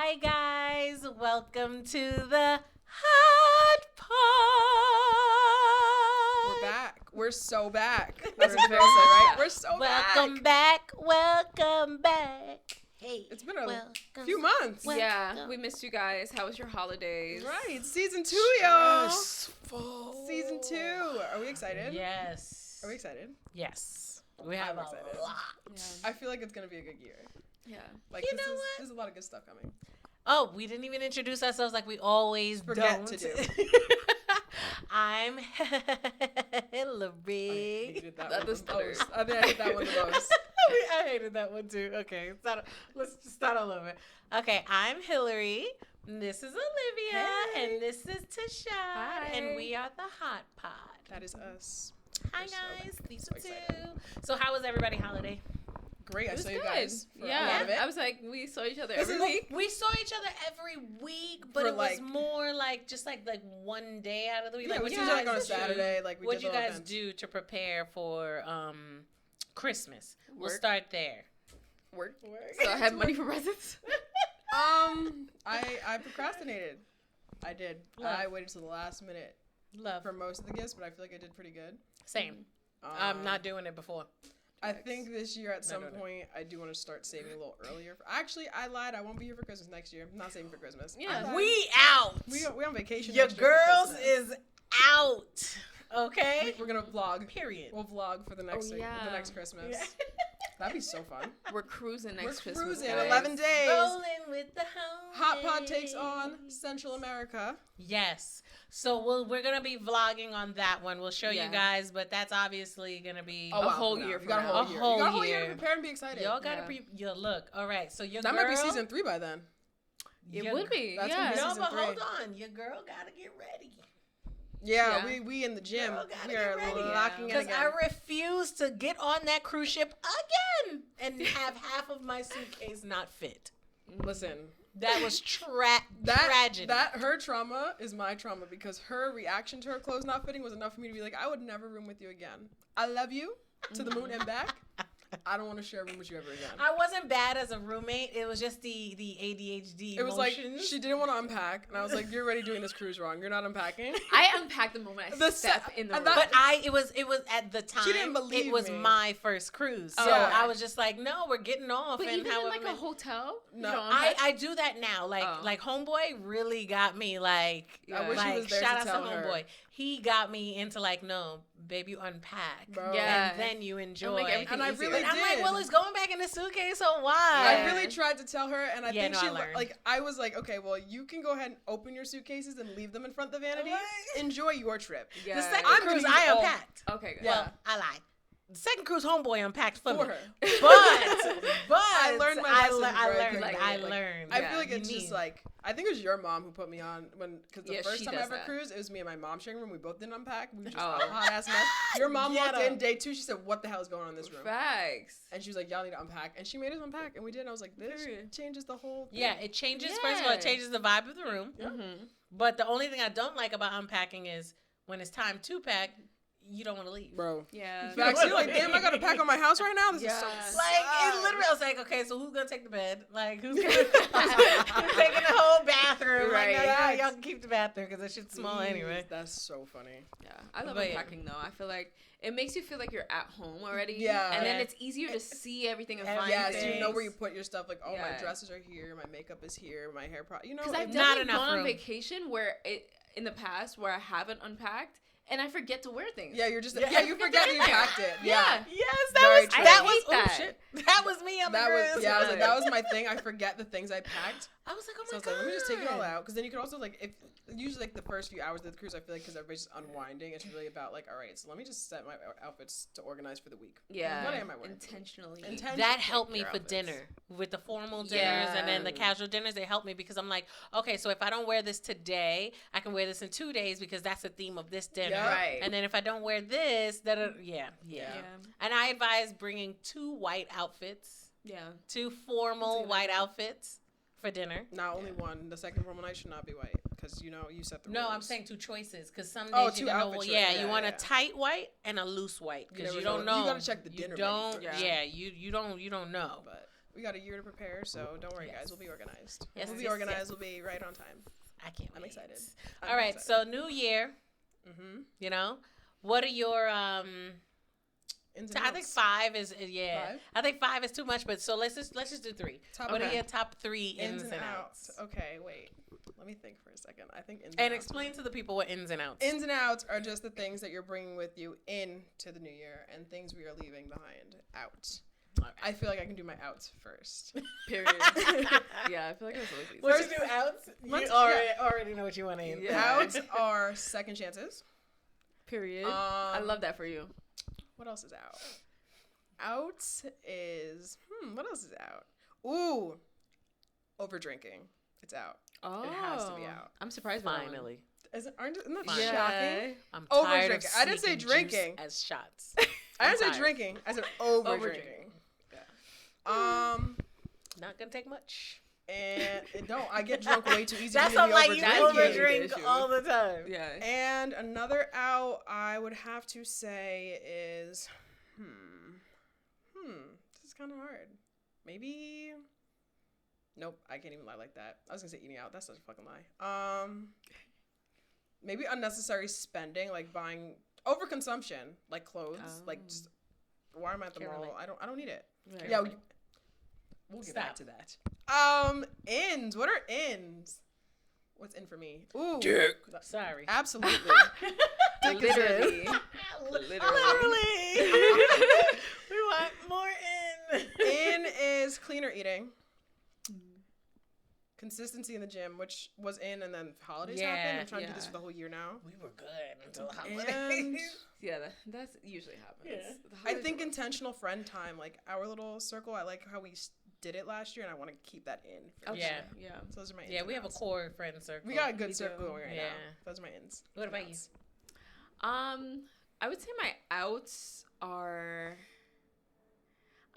Hi guys, welcome to the Hot Pod. We're back. We're so back. That's what we're right? We're so welcome back. Welcome back. Hey, it's been a few months. Yeah, we missed you guys. How was your holidays? Right, season 2, y'all. Full. Season 2. Are we excited? Yes. Are we excited? Yes. We have excited. a lot. Yeah. I feel like it's gonna be a good year. Yeah. Like You know what? There's a lot of good stuff coming. Oh, we didn't even introduce ourselves like we always Forget don't. to do. I'm Hilary. I hated that That one was the most. stutter. I think I hate that one the most. I hated that one too. Okay, let's just start all over. Okay, I'm Hilary. This is Olivia, Hey. and this is Tchad, Hi. and we are the Hot Pod. That is us. Hi We're so guys, back. these So are excited. two. So how was everybody holiday? Great. I It was saw you good. guys for a lot Yeah. of it. I was like, we saw each other This every is week. We saw each other every week, but For, it was like- more like just like one day out of the week. Yeah, like we what did you like guys on a do- Saturday. Like we What did you little guys events. do to prepare for Christmas? We'll Work. start there. Work. Work. So I have money for presents. I procrastinated. I did. Love. I waited till the last minute Love. for most of the gifts, but I feel like I did pretty good. Same. I'm not doing it before. I think this year at some doing it. point I do want to start saving a little earlier. Actually, I lied. I won't be here for Christmas next year. I'm not saving for Christmas. Yeah. I lied. We out. we on vacation. Your next year for girls Christmas. is out. Okay. We're gonna vlog. Period. We'll vlog for the next yeah. the next Christmas. Yeah. That'd be so fun. We're cruising next We're Christmas. cruising guys. 11 days. Rolling with the home. Hot Pod takes on Central America. Yes. So we're gonna be vlogging on that one. We'll show you Yeah. guys, but that's obviously gonna be Oh, A whole from year now. You from got a now. whole A year. whole You got a whole year to year. prepare and be excited. y'all gotta Yeah. look. All right. So your That girl, might be season 3 by then. It would be. That's Yeah. gonna be No, season but 3. hold on. Your girl gotta get ready. Yeah, Yeah. we in the gym. Girl gotta We are get ready. locking in Because again. I refuse to get on that cruise ship again and have half of my suitcase not fit. Listen, That was tragedy. that her trauma is my trauma because her reaction to her clothes not fitting was enough for me to be like, I would never room with you again. I love you to the moon and back. I don't want to share a room with you ever again. I wasn't bad as a roommate. It was just the ADHD It was like emotions. she didn't want to unpack, and I was like, "You're already doing this cruise wrong. You're not unpacking." I unpacked the moment I The step se- in the and room. that- But it was at the time. She didn't believe it was me. my first cruise, so Yeah. I was just like, "No, we're getting off." But and even in however like a many- hotel, No. you don't I unpack? do that now. Like Oh. like homeboy really got me like I wish he like was there shout to out tell to her. homeboy. He got me into like, no, babe, you unpack. Bro. Yeah. And then you enjoy. make everything And I easier. really But I'm like, did. well, it's going back in the suitcase, so why? I Yeah. really tried to tell her, and I Yeah, think no, she I learned. like. I was like, okay, well, you can go ahead and open your suitcases and leave them in front of the vanity. What? Enjoy your trip. Yeah. The second I'm cruise, gonna I use all- unpacked. Okay, good. Yeah. Well, I lied. The second cruise, homeboy unpacked for, For me. her. But I learned my lesson I very learned. quickly. I Like, learned. I Yeah, feel like you it's just need- like I think it was your mom who put me on because the Yeah, first she time I does ever that. cruised, it was me and my mom sharing a room. We both didn't unpack. We were just Oh. a hot ass mess. Your mom walked Ghetto. in day 2. She said, "What the hell is going on in this room?" Facts. And she was like, "Y'all need to unpack." And she made us unpack, and we did. And I was like, "This Period. changes the whole thing." Yeah, it changes. First of all, it Yeah. changes the vibe of the room. Yeah. Mm-hmm. But the only thing I don't like about unpacking is when it's time to pack, you don't want to leave. bro. Yeah. Facts, you're like, damn, I gotta pack on my house right now. This is so Yeah. sad. Like, it literally, I was like, okay, so who's going to take the bed? Like, who's taking the whole bathroom? Right. Like, no, Facts. y'all can keep the bathroom because that shit's small anyway. That's so funny. Yeah, I love But yeah. unpacking though. I feel like it makes you feel like you're at home already. Yeah. And then Yeah. it's easier to see everything and And find Yeah, things. so you know where you put your stuff. Like, oh, my Yeah. dresses are here, my makeup is here, my hair you know. Because I've Not definitely enough gone on room. vacation where in the past where I haven't unpacked and I forget to wear things. Yeah, you're just Yeah. you forget that you packed it. Yeah. Yes, Very that true. was, that I was, hate oh, that. shit. That was me on the That cruise. was I was like that was my thing. I forget the things I packed. I was like, oh So I my was God. like, let me just take it all out. Because then you could also, like, if usually, like, the first few hours of the cruise, I feel like, because everybody's just unwinding, it's really about, like, all right, so let me just set my outfits to organize for the week. Yeah. What am I wearing? Intentionally. That helped me your for outfits. dinner with the formal dinners Yeah. and then the casual dinners. They helped me because I'm like, okay, so if I don't wear this today, I can wear this in 2 days because that's the theme of this dinner. Yeah. Right. And then if I don't wear this, yeah. Yeah. And I advise bringing 2 white outfits, Yeah. 2 formal That's a good white idea. outfits for dinner. Not only one. The second formal night should not be white. Because, you know, you set the No, rules. I'm saying 2 choices because some days Oh, you're 2 gonna, outfit choices. yeah, Yeah, you want yeah. a tight white and a loose white because never you don't know. know. You gotta check the dinner You don't, menu first. yeah, you don't know. But We got a year to prepare, so don't worry, Yes. guys. We'll be organized. Yes, We'll be yes, organized. yes. We'll be right on time. I can't I'm wait. excited. All right, so new year, Mm-hmm. you know, what are your Ins and I think outs. 5 is yeah. 5? I think 5 is too much, but so let's just do 3. Top What are okay. your top 3 ins and outs. Okay, wait. Let me think for a second. I think ins And outs. explain to the people what ins and outs. Ins and outs are just the things that you're bringing with you into the new year and things we are leaving behind out. All right. I feel like I can do my outs first. Period. Yeah, I feel like that's always easy. What you do outs? Let's- You already know what you want to in. Yeah. Outs are second chances. Period. I love that for you. What else is out? Outs is what else is out? Ooh, over drinking. It's out. Oh, It has to be out. I'm surprised. by that one. Finally. Isn't that Finally. shocking? I'm Over tired drinking. of I didn't say sneaking drinking. juice as shots. I didn't say tired. drinking. I said over Over drinking. drinking. Not gonna take much. And no, I get drunk way too easy. That's You need not me like you That's over-drinking. usually the overdrink issue. all the time. Yeah. And another out I would have to say is, this is kind of hard. Maybe, nope, I can't even lie like that. I was gonna say eating out. That's such a fucking lie. Maybe unnecessary spending, like buying overconsumption, like clothes, like just why am I at the Can't mall? relate. I don't need it. Right. Yeah, we'll get back Stop. to that. Ins. What are ins? What's in for me? Ooh, Dick. Sorry. absolutely. Dick is in. Literally. Literally. We want more in. In is cleaner eating. Consistency in the gym, which was in, and then holidays happened. I'm trying to do this for the whole year now. We were good until the And holidays. Yeah, that's usually happens. Yeah. The I holidays think are- intentional friend time, like our little circle. I like how we did it last year, and I want to keep that in. For Okay, this Yeah. year. Yeah. So those are my ins Yeah, and we have a outs. core friend circle. We got a good We circle do. going right Yeah. now. Those are my ins. What about you? Outs. I would say my outs are.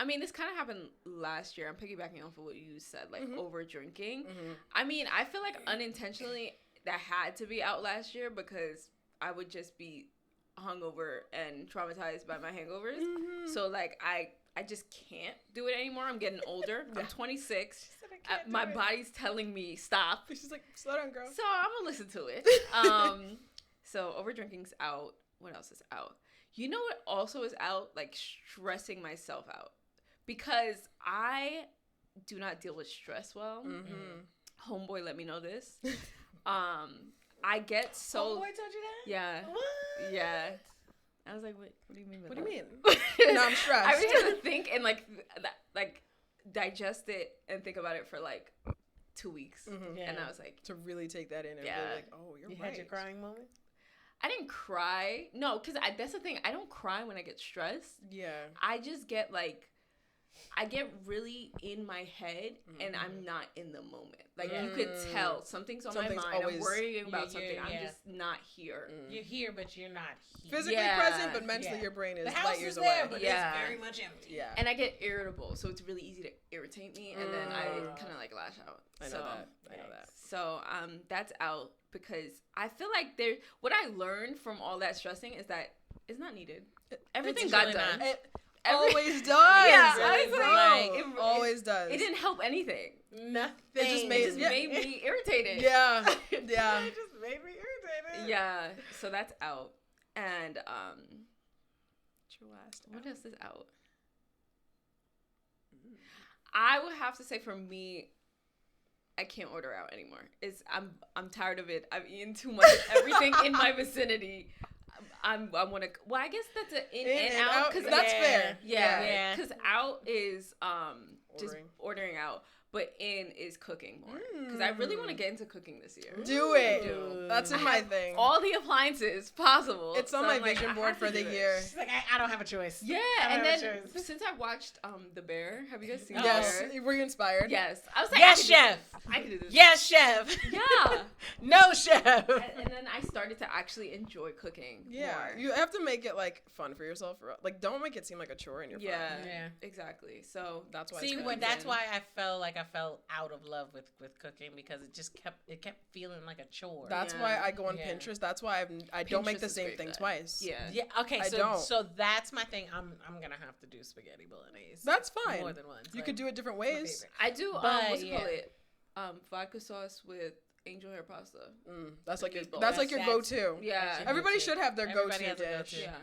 I mean, this kind of happened last year. I'm piggybacking off of what you said, like over drinking. I mean, I feel like unintentionally that had to be out last year because I would just be hungover and traumatized by my hangovers. So like I just can't do it anymore. I'm getting older. I'm 26. My body's telling me stop. She's like, slow down, girl. So I'm gonna listen to it. So over drinking's out. What else is out? You know what also is out? Like stressing myself out. Because I do not deal with stress well. Homeboy let me know this. I get so Homeboy told you that? yeah. What? Yeah. I was like, what do you mean by What do that? you mean? No, I'm stressed. I really had to think and like digest it and think about it for like 2 weeks. Yeah. And I was like, to really take that in and Yeah. be like, oh, you're You right. had your crying moment? I didn't cry. No, because that's the thing. I don't cry when I get stressed. Yeah. I just get like, I get really in my head and I'm not in the moment. Like you could tell something's on Something's my mind. always- I'm worrying about Yeah, something. I'm yeah. just not here. You're here, but you're not here. Physically Yeah. present, but mentally Yeah. your brain is The house light is years there, away. but Yeah. it's very much empty. Yeah. And I get irritable, so it's really easy to irritate me, and then I kind of like lash out. I know So, that. I know that. So that's out because I feel like what I learned from all that stressing is that it's not needed. Everything It's got really done. not. It always does. Yeah, It I was really like, does. it always does. It didn't help anything. Nothing. It just It made- just yeah. made me irritated. Yeah. It Yeah. just made me irritated. Yeah. So that's out. And Your last what else is out? I would have to say for me, I can't order out anymore. I'm tired of it. I've eaten too much of everything in my vicinity. I want to. Well, I guess that's an in and out because That's fair. Yeah, because out is just Ordering. ordering out, but in is cooking more. Because I really want to get into cooking this year. Do it. Do. That's in I my have thing. all the appliances possible. It's on So my I'm like, vision I board have to for the do it. year. She's like, I don't have a choice. Yeah, I and have then a choice. since I watched The Bear, have you guys seen Yes. The Bear? Were you inspired? Yes, I was like, Yes, I chef. could do this. Yes, chef. Yeah. No, chef. And then I started to actually enjoy cooking Yeah. more. You have to make it like fun for yourself. Like, don't make it seem like a chore in your Yeah, Yeah. exactly. So That's why. See, it's when good. that's why I felt like I felt out of love with cooking because it kept feeling like a chore. That's why I go on Pinterest. That's why I don't make the same thing twice. Yeah. Okay. So that's my thing. I'm gonna have to do spaghetti bolognese. That's fine. More than once. You could do it different ways. I do. But, What's it called? Vodka sauce with angel hair pasta. That's like your go-to. Yeah. Everybody should have their Everybody go-to has a dish. go-to. Yeah.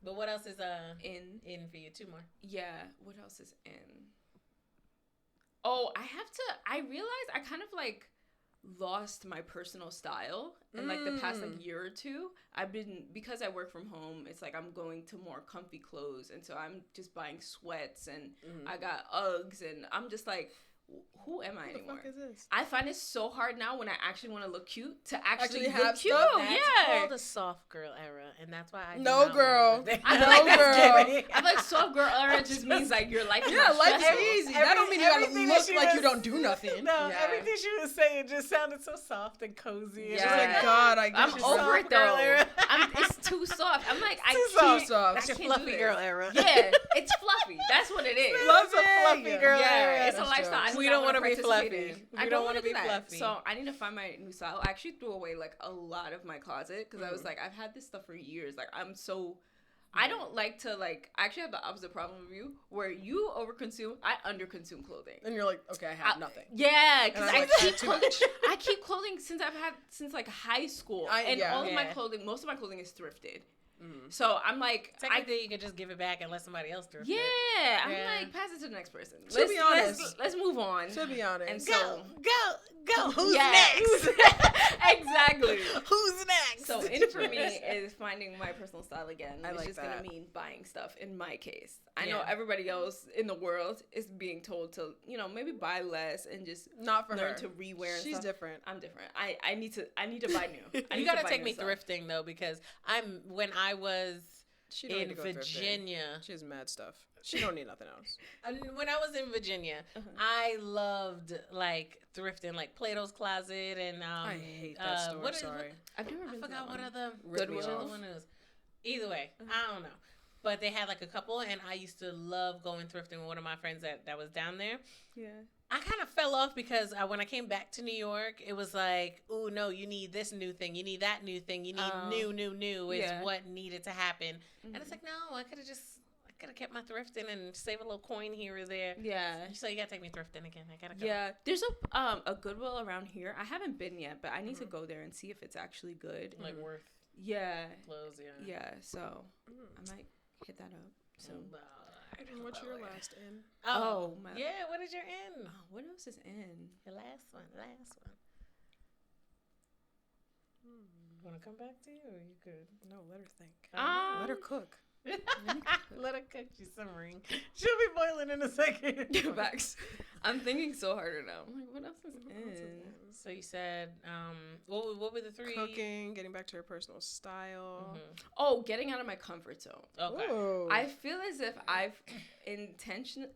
But what else is in for you? 2 more. Yeah. What else is in? Oh, I realized I kind of like lost my personal style in like the past like year or two. Because I work from home, it's like I'm going to more comfy clothes, and so I'm just buying sweats and I got Uggs, and I'm just like, who am I anymore? What the fuck is this? I find it so hard now when I actually want to look cute to actually have look cute. stuff? That's called a soft girl era, and that's why I do No, not girl. want I to- feel like that's girl. giving. I feel like soft girl era just means like your life is Yeah, not life stressful. is easy. That don't mean you gotta everything look that she like you was- don't do nothing. No, Yeah. everything she was saying just sounded so soft and cozy. Yeah. It's Just like, like, God, I I'm guess you're over soft. it girl though. era. It's too soft. I'm like, I Too can't. soft. Soft. I That's your can't do fluffy this. girl era. Yeah, it's fluffy. That's what it is. That's a Fluffy. fluffy girl Yeah, era. it's a That's lifestyle. jokes. I do We not don't wanna wanna be participate fluffy. in. We I don't don't wanna want to be do that. fluffy. So I need to find my new style. I actually threw away like a lot of my closet because I was like, I've had this stuff for years. Like I don't like to like. I actually have the opposite problem with you, where you overconsume. I underconsume clothing. And you're like, okay, I have nothing. Yeah, because And I'm I like, keep too clothing. much. I keep clothing since like high school, and Yeah. all of my Yeah. clothing, most of my clothing is thrifted. So I'm like, Technically, you could just give it back and let somebody else do it. yeah, I'm Yeah. like, pass it to the next person. To be honest. let's move on. To be honest. And Go, so, go. Who's Yes. next? Exactly. Who's next? So in for me is finding my personal style again, I which like is that. gonna mean buying stuff. In my case, I know Yeah. everybody else in the world is being told to, maybe buy less and just Not for learn her. to rewear. And She's stuff. different. I'm different. I need to buy new. I You need gotta to buy take new me stuff. thrifting though, because when I was She don't need in to go thrifting. Virginia. She has mad stuff. She don't need nothing else. And when I was in Virginia, Uh-huh. I loved like thrifting, like Plato's Closet, and I hate that store. what is- Sorry. I've never I been to forgot that what one. other Rip me which other off. one it was. Either way, I don't know. But they had like a couple, and I used to love going thrifting with one of my friends that was down there. Yeah. I kind of fell off because when I came back to New York, it was like, oh no, you need this new thing, you need that new thing, you need new is Yeah. what needed to happen. And it's like, no, I could have kept my thrifting and save a little coin here or there. Yeah. So you gotta take me thrifting again. I gotta go. Yeah, there's a Goodwill around here. I haven't been yet, but I need to go there and see if it's actually good. Like worth Yeah, clothes, yeah. yeah. So I might hit that up. So And what's your last in? Oh, my- yeah. What is your in? what else is in? Your last one. Want to come back to you, or you good? No, let her think. Um, Let her cook. Let her cook. She's simmering. She'll be boiling in a second. Facts. I'm thinking so harder now. I'm like, what else is in? So you said, what were the three? Cooking, getting back to her personal style. Oh, getting out of my comfort zone. Okay. Ooh. I feel as if I've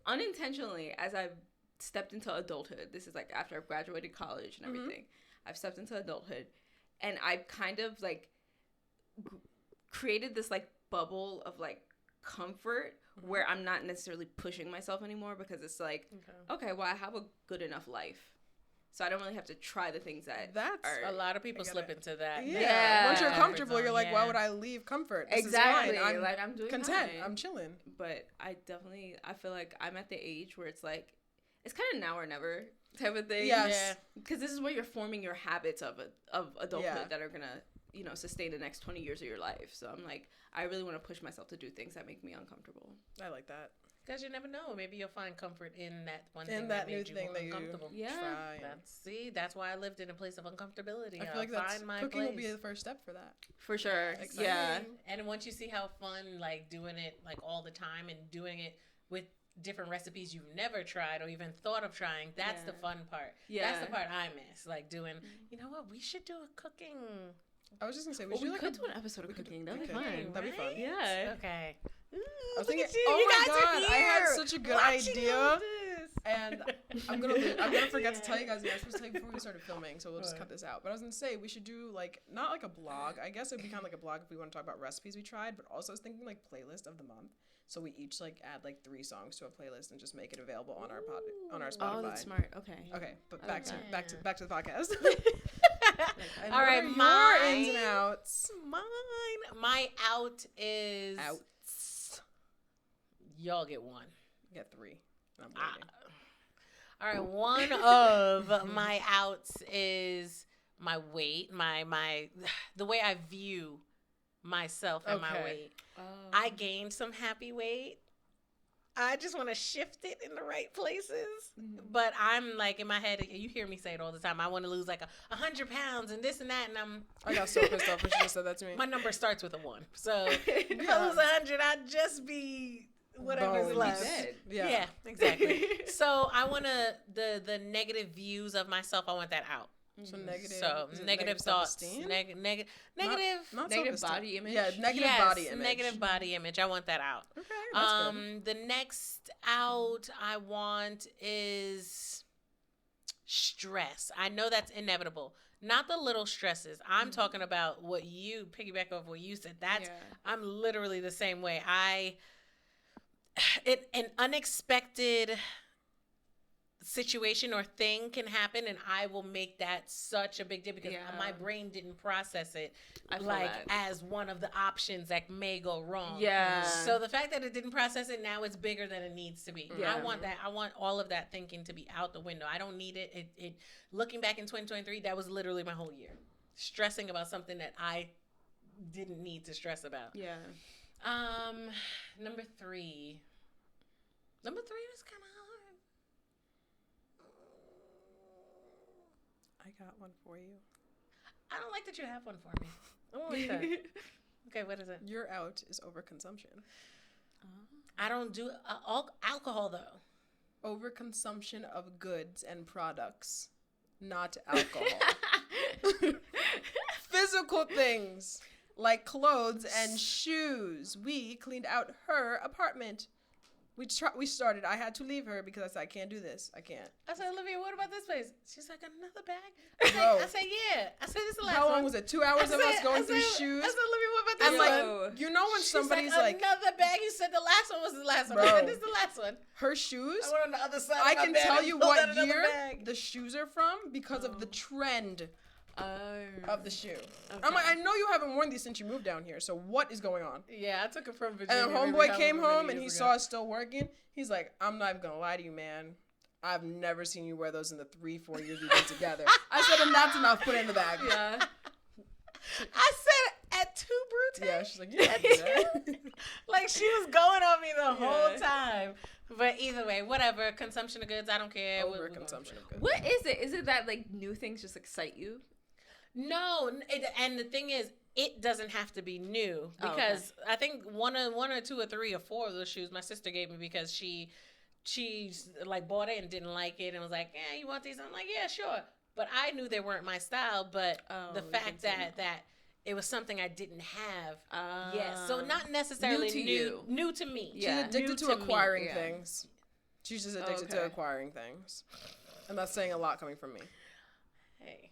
unintentionally, as I've stepped into adulthood, this is like after I've graduated college and everything, I've stepped into adulthood, and I've kind of like created this like bubble of like comfort where I'm not necessarily pushing myself anymore, because it's like, okay, well, I have a good enough life, so I don't really have to try the things that That's are. A lot of people slip into that. Yeah. Yeah. Once you're Comfort comfortable, you're like, why would I leave comfort? This Exactly. Is fine. I'm like I'm doing content. fine. I'm chilling. But I feel like I'm at the age where it's like, it's kind of now or never type of thing. Yes. Yeah. Because this is where you're forming your habits of adulthood Yeah. that are gonna, sustain the next 20 years of your life. So I'm like, I really want to push myself to do things that make me uncomfortable. I like that. Because you never know. Maybe you'll find comfort in that one In thing that that new made you thing that you uncomfortable. Yeah. try. That's why I lived in a place of uncomfortability. I feel like that's find my cooking place. will be the first step for that. For sure. Exciting. Yeah. And once you see how fun, like doing it like all the time and doing it with different recipes you've never tried or even thought of trying, that's the fun part. Yeah. That's the part I miss. Like doing, you know what, we should do a cooking. I was just gonna say We should could do an episode of cooking. That'd be fun. That'd be fun. Yeah. Okay. Ooh, I was look thinking, at you. oh You my guys are God, I had here such a good watching idea. all this. And I'm gonna forget to tell you guys. I was supposed to tell you before we started filming, so we'll just cut this out. But I was gonna say we should do like not like a blog. I guess it'd be kind of like a blog if we want to talk about recipes we tried. But also I was thinking like playlist of the month. So we each like add like 3 songs to a playlist and just make it available on our Spotify. Oh, that's smart. Okay. Okay, but I back like to the podcast. And All what right, are your ins and outs. My out is Outs. Y'all get one. You get 3. And I'm waiting. All right, one of my outs is my weight, the way I view myself and my weight. Oh. I gained some happy weight. I just want to shift it in the right places. But I'm like in my head, you hear me say it all the time. I want to lose like 100 pounds and this and that. And I got so pissed off when she just said that to me. my number starts with a 1. So if I lose 100, I'd just be whatever's Bones. left. Dead. Yeah, exactly. So I want to, the negative views of myself, I want that out. So negative. So is it negative thoughts, self-esteem? negative, Not Negative self-esteem. body image? Yeah, negative yes, body image. negative body image. I want that out. Okay, that's good. The next out I want is stress. I know that's inevitable. Not the little stresses. I'm talking about what you piggyback off what you said. That's I'm literally the same way. An unexpected situation or thing can happen and I will make that such a big deal because my brain didn't process it as one of the options that may go wrong. Yeah. So the fact that it didn't process it, now it's bigger than it needs to be. Yeah. I want that. I want all of that thinking to be out the window. I don't need it. It looking back in 2023, that was literally my whole year. Stressing about something that I didn't need to stress about. Yeah. Number 3. Number 3 was kind of hard. I got one for you. I don't like that you have one for me. I don't like that. Okay, what is it? Your out is overconsumption. I don't do alcohol though. Overconsumption of goods and products, not alcohol. Physical things like clothes and shoes. We cleaned out her apartment. We started. I had to leave her because I said, I can't do this. I can't. I said, Olivia, what about this place? She's like, another bag? I said, yeah. I said, this is the last one. How long was it? 2 hours of us going through shoes? I said, Olivia, what about this And one? like, you know when somebody's like, another bag? You said the last one was the last one. Bro. I said, this is the last one. her shoes, I went on the other side I of my can bed tell and you pulled out what another year bag. the shoes are from because of the trend of the shoe. Okay. I'm like, I know you haven't worn these since you moved down here, so what is going on? Yeah, I took it from Virginia. And homeboy came home and he saw it still working. He's like, I'm not even gonna lie to you, man. I've never seen you wear those in the 3-4 years we've been together. I said, and that's enough. Put it in the bag. Yeah. I said at 2 Brute. Yeah, she's like, yeah. Like she was going on me the whole time. But either way, whatever. Consumption of goods, I don't care. Overconsumption of goods. What is it? Is it that like new things just excite you? No, and the thing is, it doesn't have to be new because I think one or 2 or 3 or 4 of those shoes my sister gave me because she like bought it and didn't like it and was like, "Yeah, you want these?" I'm like, "Yeah, sure." But I knew they weren't my style. But the fact that it was something I didn't have, so not necessarily new to me. She's addicted to acquiring things. She's just addicted to acquiring things, and that's saying a lot coming from me. Hey.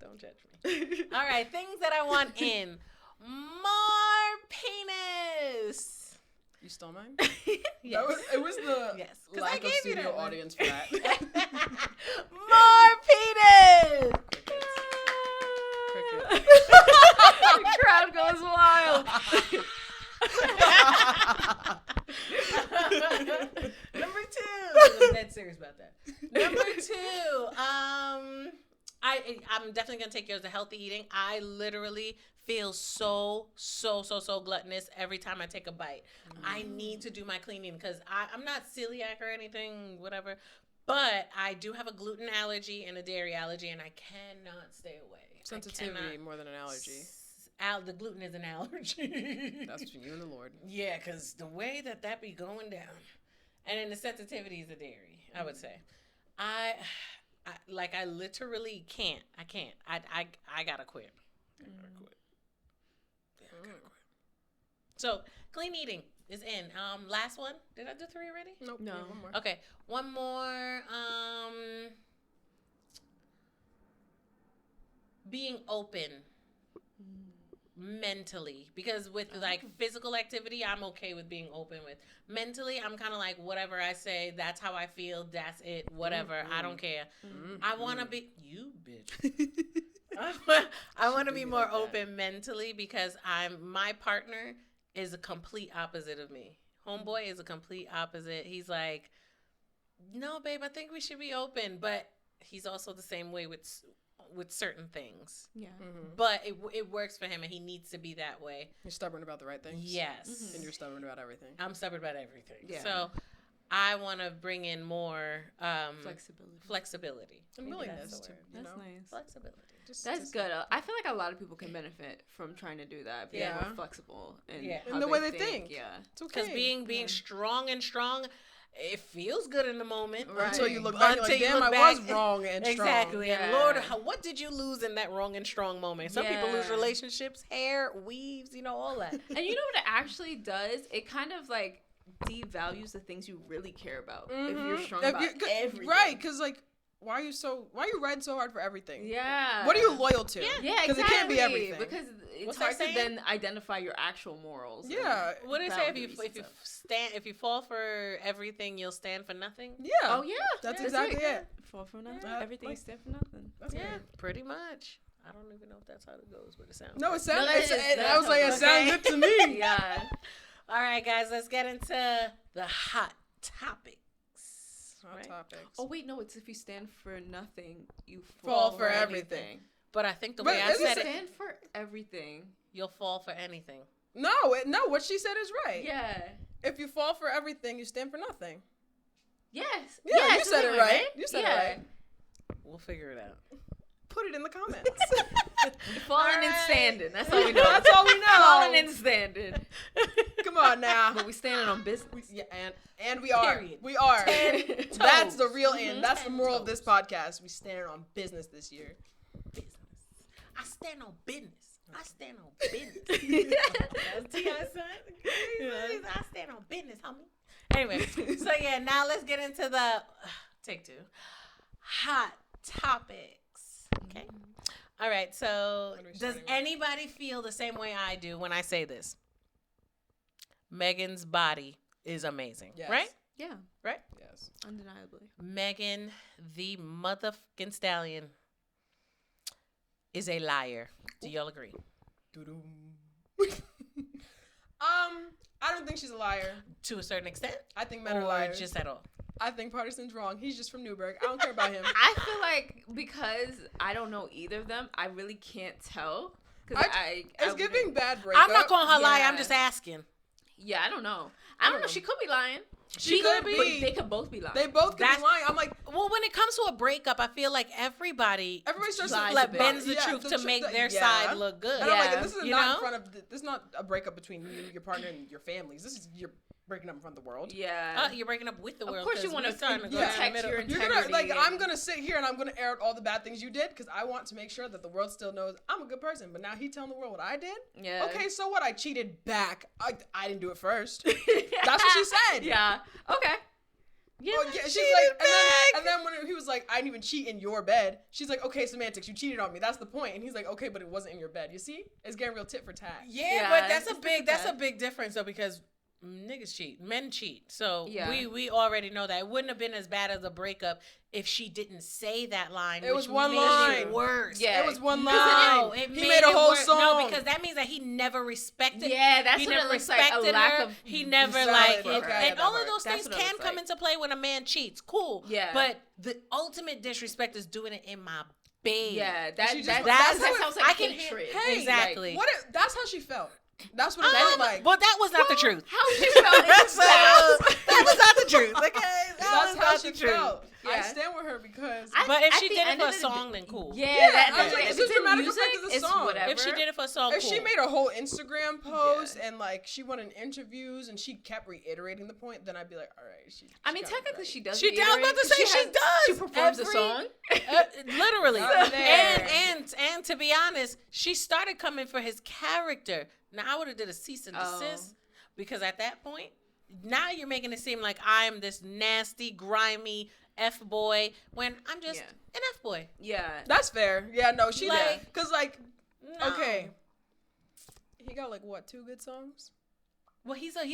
Don't judge me. All right, things that I want in. More penis. You stole mine? Yes. It was the lack of you studio that audience for that. More penis. Cricket. The crowd goes wild. Number 2. I'm dead serious about that. Number 2. I'm definitely gonna take yours to healthy eating. I literally feel so gluttonous every time I take a bite. I need to do my cleaning because I'm not celiac or anything, whatever. But I do have a gluten allergy and a dairy allergy, and I cannot stay away. Sensitivity more than an allergy. The gluten is an allergy. That's between you and the Lord. Yeah, because the way that be going down. And then the sensitivity is the dairy, I would say. I literally can't. I can't. I gotta quit. I gotta quit. So, clean eating is in. Last one. Did I do 3 already? Nope. No. One more. Okay. One more. Being open mentally, because with like physical activity, I'm okay with being open with. Mentally, I'm kind of like, whatever I say, that's how I feel, that's it, whatever. I don't care. I want to be, you bitch. I want to be more open mentally because my partner is a complete opposite of me. Homeboy is a complete opposite. He's like, no, babe, I think we should be open, but he's also the same way with certain things. Yeah. But it works for him, and he needs to be that way. You're stubborn about the right things. Yes. And you're stubborn about everything. I'm stubborn about everything. Yeah. So I want to bring in more flexibility. And willingness to, that's nice. Flexibility. That's good. I feel like a lot of people can benefit from trying to do that. Being more flexible and in the way they think. Yeah. It's okay. Because being strong, it feels good in the moment. Right. Until you look back and like, damn, I was wrong and strong. Exactly. Yeah. And Lord, what did you lose in that wrong and strong moment? Some people lose relationships, hair, weaves, all that. And you know what it actually does? It kind of like devalues the things you really care about if you're strong about everything. Right, because like, why are you riding so hard for everything? Yeah. What are you loyal to? Yeah, exactly. Because it can't be everything. Because it's hard to then identify your actual morals. Yeah. What did it say? If you fall for everything, you'll stand for nothing? Yeah. Oh yeah. That's exactly it. Fall for nothing. Everything stand for nothing. That's good. Pretty much. I don't even know if that's how it goes, but it sounds. No, it sounds. I was like, it sounds good to me. Yeah. All right, guys, let's get into the hot topics. Topics. Oh wait, no, it's if you stand for nothing, you fall for everything. But I think the way I said it, stand for everything, you'll fall for anything. No, what she said is right. Yeah. If you fall for everything, you stand for nothing. Yes. Yeah, you said it right. You said it right. We'll figure it out. Put it in the comments. Falling and standing. That's all we know. That's all we know. Falling and standing. Come on now. But we standing on business. And we are. Period. We are. That's the real end. That's the moral of this podcast. We stand on business this year. Business. I stand on business. I stand on business. That's T.I. son. I stand on business, homie. Anyway, so now let's get into the take two. Hot topics. Okay. All right. So does anybody feel the same way I do when I say this? Megan's body is amazing. Yes. Right? Yeah. Right? Yes. Undeniably. Megan, the motherfucking stallion, is a liar. Do y'all agree? I don't think she's a liar. To a certain extent? I think men are liars. Or just at all? I think Partison's wrong. He's just from Newburgh. I don't care about him. I feel like because I don't know either of them, I really can't tell. It's giving bad breakup. I'm not calling her lie. I'm just asking. Yeah, I don't know. I don't know. She could be lying. She could be. But they could both be lying. They both could be lying. I'm like, well, when it comes to a breakup, I feel like everybody starts to bends the truth to make their side look good. And I'm like, this is not in front of. This is not a breakup between you, your partner, and your families. This is you're breaking up in front of the world. Yeah. You're breaking up with the world. Of course, you want to protect your integrity. You're gonna I'm gonna sit here and I'm gonna air out all the bad things you did because I want to make sure that the world still knows I'm a good person. But now he telling the world what I did. Yeah. Okay, so what? I cheated back. I didn't do it first. That's what she said. Yeah. Okay. Yeah, she's like, and then when he was like, I didn't even cheat in your bed. She's like, okay, semantics, you cheated on me. That's the point. And he's like, okay, but it wasn't in your bed. You see, it's getting real tit for tat. Yeah, but that's a big difference though because niggas cheat, men cheat. So we already know that it wouldn't have been as bad as a breakup if she didn't say that line. It was one line. It worse. Yeah, it was one line. No, he made a whole song. No, because that means that he never respected. Yeah, that's he what never it looks like. A lack of. He never and all of those things can come into play when a man cheats. Cool. Yeah. But the ultimate disrespect is doing it in my bed. Yeah, that sounds like hatred. Hey, exactly. That's how she felt. That's what it felt like. Well, that was not the truth. How she felt that was not the truth. Okay, that's how she felt. Yeah. I stand with her because. But if she did it for a song, then cool. Yeah, it's a dramatic effect of the song. Whatever. If she did it for a song, if cool. she made a whole Instagram post and like she went in interviews and she kept reiterating the point, then I'd be like, all right. I mean, technically, she does. I was about to say she does. She performs a song. Literally, and to be honest, she started coming for his character. Now I would have did a cease and desist because at that point, now you're making it seem like I'm this nasty, grimy F-boy when I'm just an F-boy. Yeah. That's fair. Yeah, no, she did. Because, okay. He got like what, 2 good songs? Well, he's a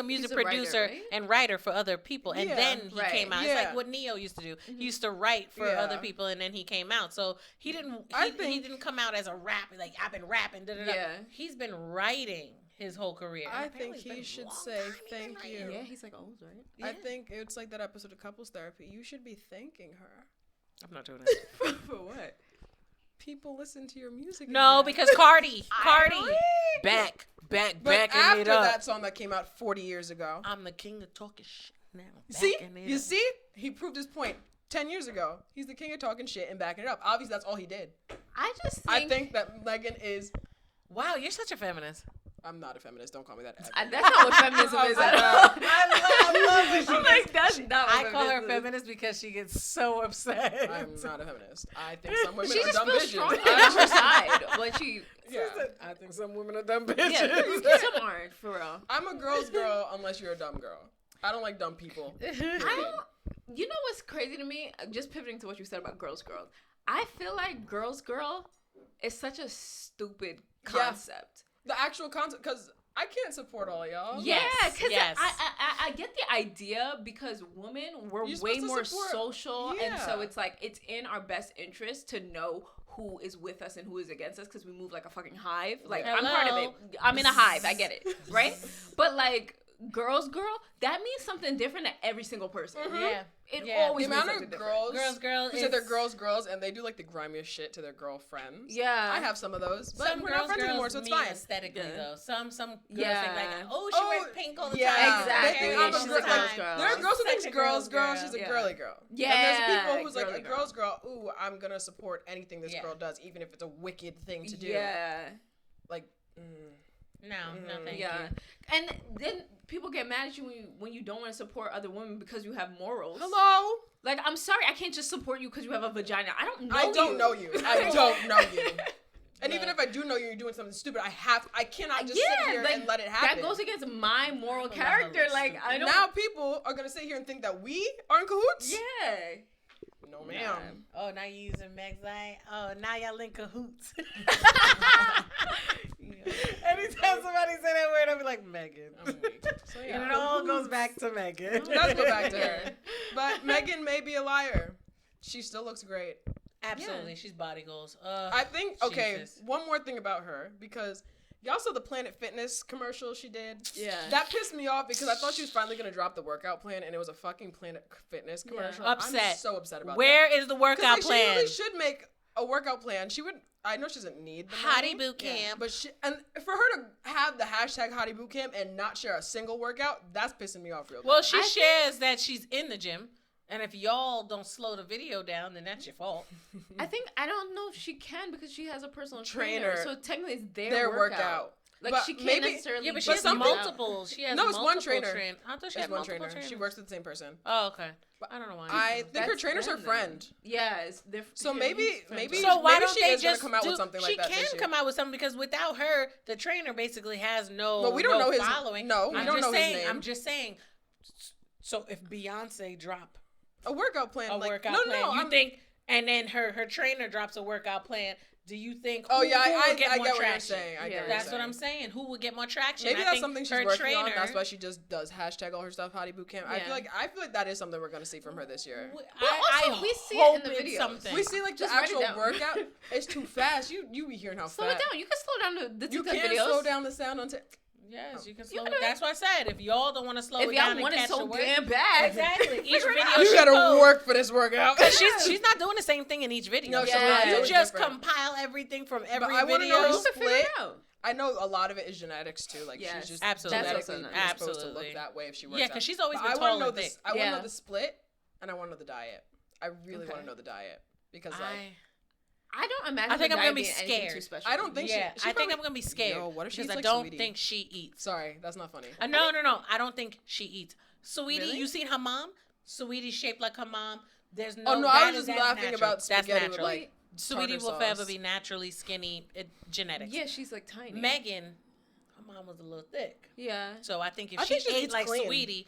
music a writer, producer right? and writer for other people, and then he Right. came out. Yeah. It's like what Neo used to do. He used to write for other people, and then he came out. So he didn't. He didn't come out as a rap. Like I've been rapping. Da, da, da. Yeah. He's been writing his whole career. I And think apparently it's been he a should long say time he's been thank you. writing. Yeah, he's like old, right? Yeah. I think it's like that episode of Couples Therapy. You should be thanking her. I'm not doing it. For what? People listen to your music. No, again. because Cardi, back But it after up. that song that came out 40 years ago. I'm the king of talking shit now. See? backing it You up. see? He proved his point 10 years ago. He's the king of talking shit and backing it up. Obviously, that's all he did. I just think, I think that Megan is... Wow, you're such a feminist. I'm not a feminist. Don't call me that ever. that's not what feminism is at all. I love it. I'm like, that's not what I call her feminism is. feminist because she gets so upset. I'm not a feminist. I think some women She are just dumb feels bitches. strong on her side when she. Yeah. I think some women are dumb bitches. Yeah, some aren't for real. I'm a girl's girl unless you're a dumb girl. I don't like dumb people. I don't. You know what's crazy to me? Just pivoting to what you said about girls. I feel like girls is such a stupid concept. The actual concept, because I can't support all y'all. Yeah, because yes. I get the idea because women we're You're way supposed to more support- social, and Yeah. so it's like it's in our best interest to know who is with us and who is against us because we move like a fucking hive. Like I'm part of it. I'm in a hive. I get it, right? But like girl, that means something different to every single person. Yeah. It Yeah. always The means amount something of different. girls Who say they're girls, and they do like the grimiest shit to their girlfriends. Yeah. I have some of those, but Some we're girls, not friends anymore, so it's mean fine. aesthetically Yeah. though. Some girls Yeah. think like, oh, she wears pink all the yeah. time. Exactly. They think I'm a She's girl. a girl's Like, girl. there are girls who Such think a girls, girl's she's girl. a Yeah. girly girl. Yeah, And there's people who's like girly a girl. girl's girl. Ooh, I'm gonna support anything this Yeah. girl does, even if it's a wicked thing to do. Yeah. Like, No, thank Yeah. you. And then people get mad at you when you don't want to support other women because you have morals. hello. Like, I'm sorry, I can't just support you because you have a vagina. I don't know you. I don't know you. I don't know you. And No. even if I do know you, you're doing something stupid. I cannot just Yeah, sit here like, and let it happen. That goes against my moral Well, character. that was Like, stupid. I don't. Now people are gonna sit here and think that we are in cahoots. Yeah. No, ma'am. Oh, now you using Meg's line. Oh, now y'all in cahoots. Anytime somebody say that word, I'll be like, Megan. I'm weak. So And it all goes back to Megan. It does go back to her. But Megan may be a liar. She still looks great. Absolutely, she's body goals. I think, okay, Jesus. one more thing about her, because y'all saw the Planet Fitness commercial she did? Yeah. That pissed me off because I thought she was finally going to drop the workout plan, and it was a fucking Planet Fitness commercial. Upset. I'm so upset about Where that. is the workout Like, plan? She really should make a workout plan. She would, I know she doesn't need the money. Hottiebootcamp. But and for her to have the hashtag Hottiebootcamp and not share a single workout, that's pissing me off real bad. Well, she shares that she's in the gym, and if y'all don't slow the video down, then that's your fault. I don't know if she can because she has a personal Trainer. trainer. So technically it's their Their workout. workout. Like, But she can't maybe- necessarily. Yeah, but she But has something- multiple. She has No, it's one multiple trainer. I thought she There's had one multiple trainer. trainers. She works with the same person. Oh, okay. I don't know why. I think her That's trainer's her them, friend. Yeah, it's different. So maybe So maybe why maybe don't she they is gonna just come out do, with something like she that can this year. come out with something because without her, the trainer basically has no. But we don't know his following. no, we I'm don't just know saying, his name. I'm just saying. So if Beyonce drop A workout plan. a like, workout no, plan, no, you I'm, think, and then her trainer drops a workout plan, do you think? Oh who, yeah, who I would get get more what you're traction? saying. I get Yeah. what That's you're what saying. I'm saying. Who would get more traction? Maybe I that's think something she's her working trainer, on. That's why she just does hashtag all her stuff Hottiebootcamp. I Yeah. feel like that is something we're gonna see from her this year. also, we see it hope in the it's videos. something. We see like the Just write it actual down. workout. It's too fast. You be hearing how Slow fast. it down. You can slow down the You TikTok can't videos. slow down the sound on. Yes, you can You slow can it. do it. That's what I said. If y'all don't want to slow If it down y'all and want it catch so the word, damn bad, exactly. Each figure it video out. You she gotta posts- work for this workout. Cause she's not doing the same thing in each video. No, she's not. You It's just different. compile everything from every I wanna video. know You who's can figure it split. out. I know a lot of it is genetics too. Like Yes. she's just Absolutely. genetically That's predisposed to Absolutely. look that way if she works Yeah, out. because she's always But been I want tall to know and thick. this. I want to Yeah. know the split, and I want to know the diet. I really want Okay. to know the diet because like I don't imagine. I think the I'm gonna diet be being anything scared. Too special. I don't think yeah, she I think probably- I'm gonna be scared. Yo, what if she because eats I like don't Sweetie? think she eats. Sorry, that's not funny. No. I don't think she eats. Sweetie, Really? you seen her mom? Sweetie's shaped like her mom. There's no. Oh no, that I was is- just that's laughing natural. about That's spaghetti with natural. like Sweetie tartar will forever sauce. be naturally skinny. Genetics. Yeah, she's like tiny. Megan, her mom was a little thick. Yeah. So I think if I she think she ate eats like clean. Sweetie,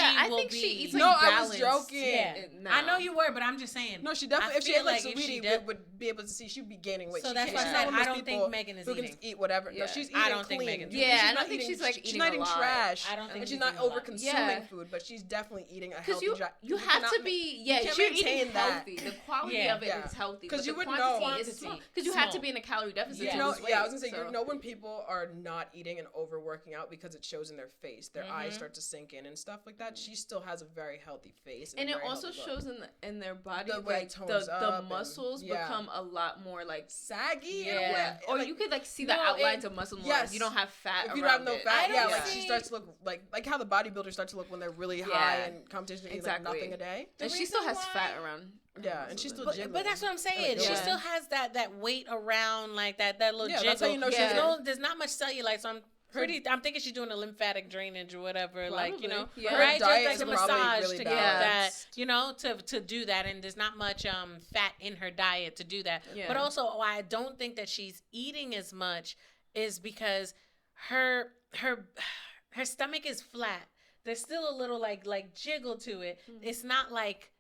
I will think be... she eats No, like I was balanced. joking. Yeah. No. I know you were, but I'm just saying. No, she definitely. I If she feel ate like if Sweetie, she we would be able to see she'd be gaining weight. So She that's can't- why I she's not said one of I those don't think people Megan is who can eating. eat whatever. No, Yeah. she's I eating don't think clean. Megan's Yeah, She's I not don't think eating- she's, like, she's eating not a eating lot. trash. I don't think and she's she's not eating a lot. over consuming Yeah. food, but she's definitely eating a Because healthy. you have to be, you can't you're maintain eating that. healthy. The quality Yeah. of it Yeah. is healthy. 'Cause But you the would quantity know. is small. Because you have to Small. be in a calorie deficit Yeah. to You know, lose weight. yeah, I was gonna say, so. you know when people are not eating and overworking out because it shows in their face, their eyes start to sink in and stuff like that. She still has a very healthy face, And a it very also healthy look. shows in their body, The way like it tones the up and- muscles yeah. become a lot more like saggy. Yeah. In a way. or Like, you could like see the No, outlines it- of muscle more. yes. You don't have fat. if you don't have around no it. fat, I yeah, don't like she see- starts to look like how the bodybuilders start to look when they're really Yeah. high in competition, eating like Exactly. nothing a day. And The she still reason has why- fat around. Yeah, and she's still But jiggling. that's what I'm saying. She Yeah. still has that weight around, like that little Yeah, jiggle. that's how you know she's There's not much cellulite, so I'm thinking she's doing a lymphatic drainage or whatever, like, you know, Probably. Yeah. right? Her Just diet like is a probably massage really to get balanced. that, you know, to do that. And there's not much fat in her diet to do that. Yeah. But also, why I don't think that she's eating as much is because her stomach is flat. There's still a little like jiggle to it. It's not like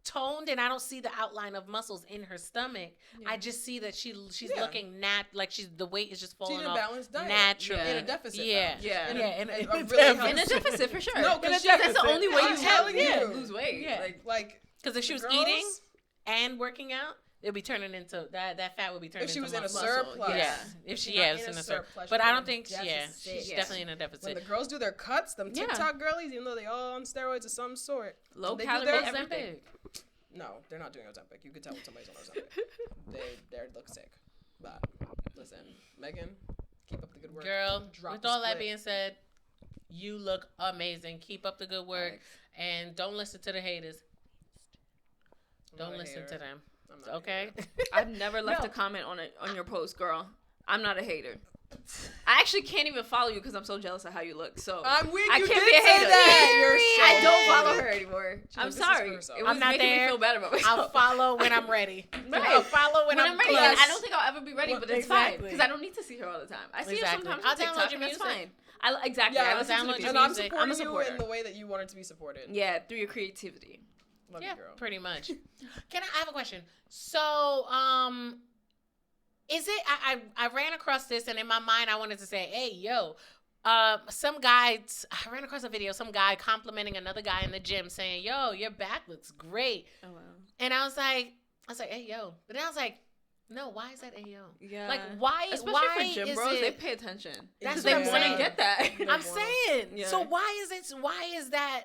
toned, and I don't see the outline of muscles in her stomach. I just see that she's Yeah. looking like the weight is just She's falling in a off balanced diet. naturally. In a deficit. Yeah. though. Yeah. In Yeah, and a it's really deficit. In a deficit for sure. No, In a because that's the only way I'm you telling can you. lose weight. Yeah. Like Because if she was girls- eating and working out, it'd be turning into that fat would be turning If she into was in a muscle. surplus. Yeah, if She's she not was in in a a surplus. surplus, But she's I in don't a think she's deficit. Yeah. definitely in a When deficit. the girls do their cuts, them Yeah. TikTok girlies, even though they all on steroids of some sort. Low they do calorie their everything. everything. No, they're not doing Ozempic. You could tell when somebody's on Ozempic. they look sick. But listen, Megan, keep up the good work. Girl, Drop with the all that split. being said, you look amazing. Keep up the good work. Thanks. And don't listen to the haters. I'm Don't not a listen hater. to them. I'm not a Okay? hater. I've never left No. a comment on your post, girl. I'm not a hater. I actually can't even follow you because I'm so jealous of how you look. So I'm weak. I You can't did be a say hater. that. You're so I don't weak. follow her anymore. She's I'm like, this is sorry. for herself. It was I'm not making there. me feel bad about myself. I'll follow when I'm ready. Right. I'll follow when I'm ready. close. And I don't think I'll ever be ready, Well, but it's fine exactly. because I don't need to see her all the time. I see Exactly. her sometimes I'll on download TikTok, your and that's music. fine. Exactly. Yeah, I listen to download the your And I'm music. supporting I'm a you supporter. in the way that you wanted to be supported. Yeah, through your creativity. Love Yeah, you, girl. pretty much. I have a question? So, is it? I ran across this, and in my mind, I wanted to say, "Hey, yo." Some guy, I ran across a video, some guy complimenting another guy in the gym saying, "Yo, your back looks great." Oh wow. And I was like, "Hey, yo." But then I was like, "No, why is that, hey, yo?" Yeah. Like, why? Especially why for gym is bros, it? they pay attention. That's Because what they I'm want to saying. get that. They I'm want- saying. Yeah. So why is it? Why is that?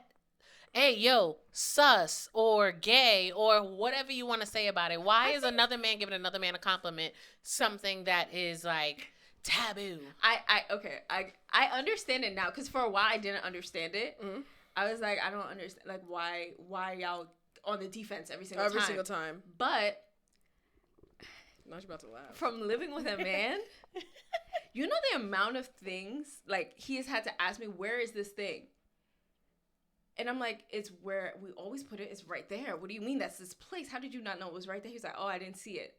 Hey, yo, sus or gay or whatever you want to say about it. Why is another man giving another man a compliment something that is like taboo? I understand it now because for a while I didn't understand it. Mhm. I was like, I don't understand, like why y'all on the defense every single Every time. single time. But Now you're about to laugh. from living with a man, you know the amount of things like he has had to ask me, where is this thing? And I'm like, it's where we always put it. It's right there. What do you mean that's this place? How did you not know it was right there? He's like, oh, I didn't see it.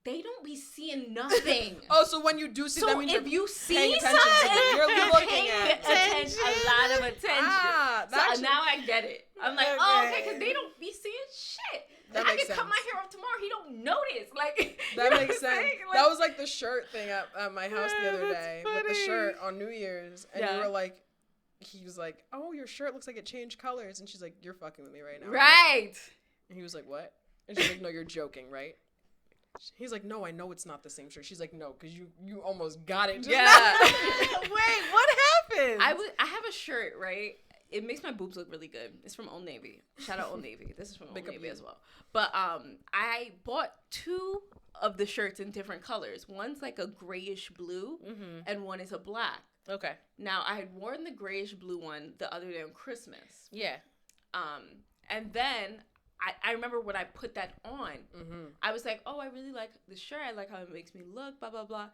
They don't be seeing nothing. Oh, so when you do see So that means if you're you see paying attention to something, it. You're looking paying at it. a lot of attention. Ah, So that actually- now I get it. I'm like, oh, okay, because they don't be seeing shit. That I makes can cut my sense. hair off tomorrow. He don't notice. Like That you know makes what I'm sense. saying? Like, That was like the shirt thing at my house the other That's day with the funny. shirt on New Year's, and Yeah. we were like, he was like, "Oh, your shirt looks like it changed colors," and she's like, "You're fucking with me right now." right. And he was like, "What?" And she's like, "No, you're joking, right?" He's like, "No, I know it's not the same shirt." She's like, "No, because you almost got it." just Yeah. now." Wait, what happened? I have a shirt, right? It makes my boobs look really good. It's from Old Navy. Shout out Old Navy. This is from Old Big up Navy you. as well. But I bought 2 of the shirts in different colors. One's like a grayish blue, Mm-hmm. and one is a black. Okay. Now I had worn the grayish blue one the other day on Christmas. Yeah. And then I remember when I put that on, Mm-hmm. I was like, oh, I really like the shirt. I like how it makes me look, blah, blah, blah.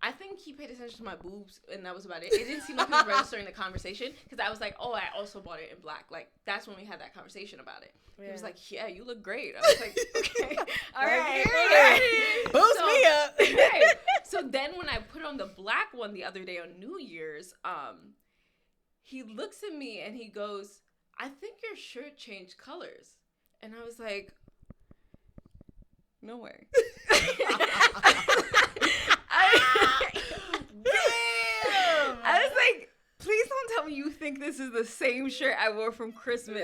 I think he paid attention to my boobs, and that was about it. It didn't seem like he was registering the conversation, because I was like, oh, I also bought it in black. Like, that's when we had that conversation about it. He was Yeah. like, yeah, you look great. I was like, okay, all right. Like, all right. Boost So- me up. Right. So then when I put it on the black one the other day on New Year's, he looks at me and he goes, "I think your shirt changed colors." And I was like, "No way." I was like, "Please don't tell me you think this is the same shirt I wore from Christmas."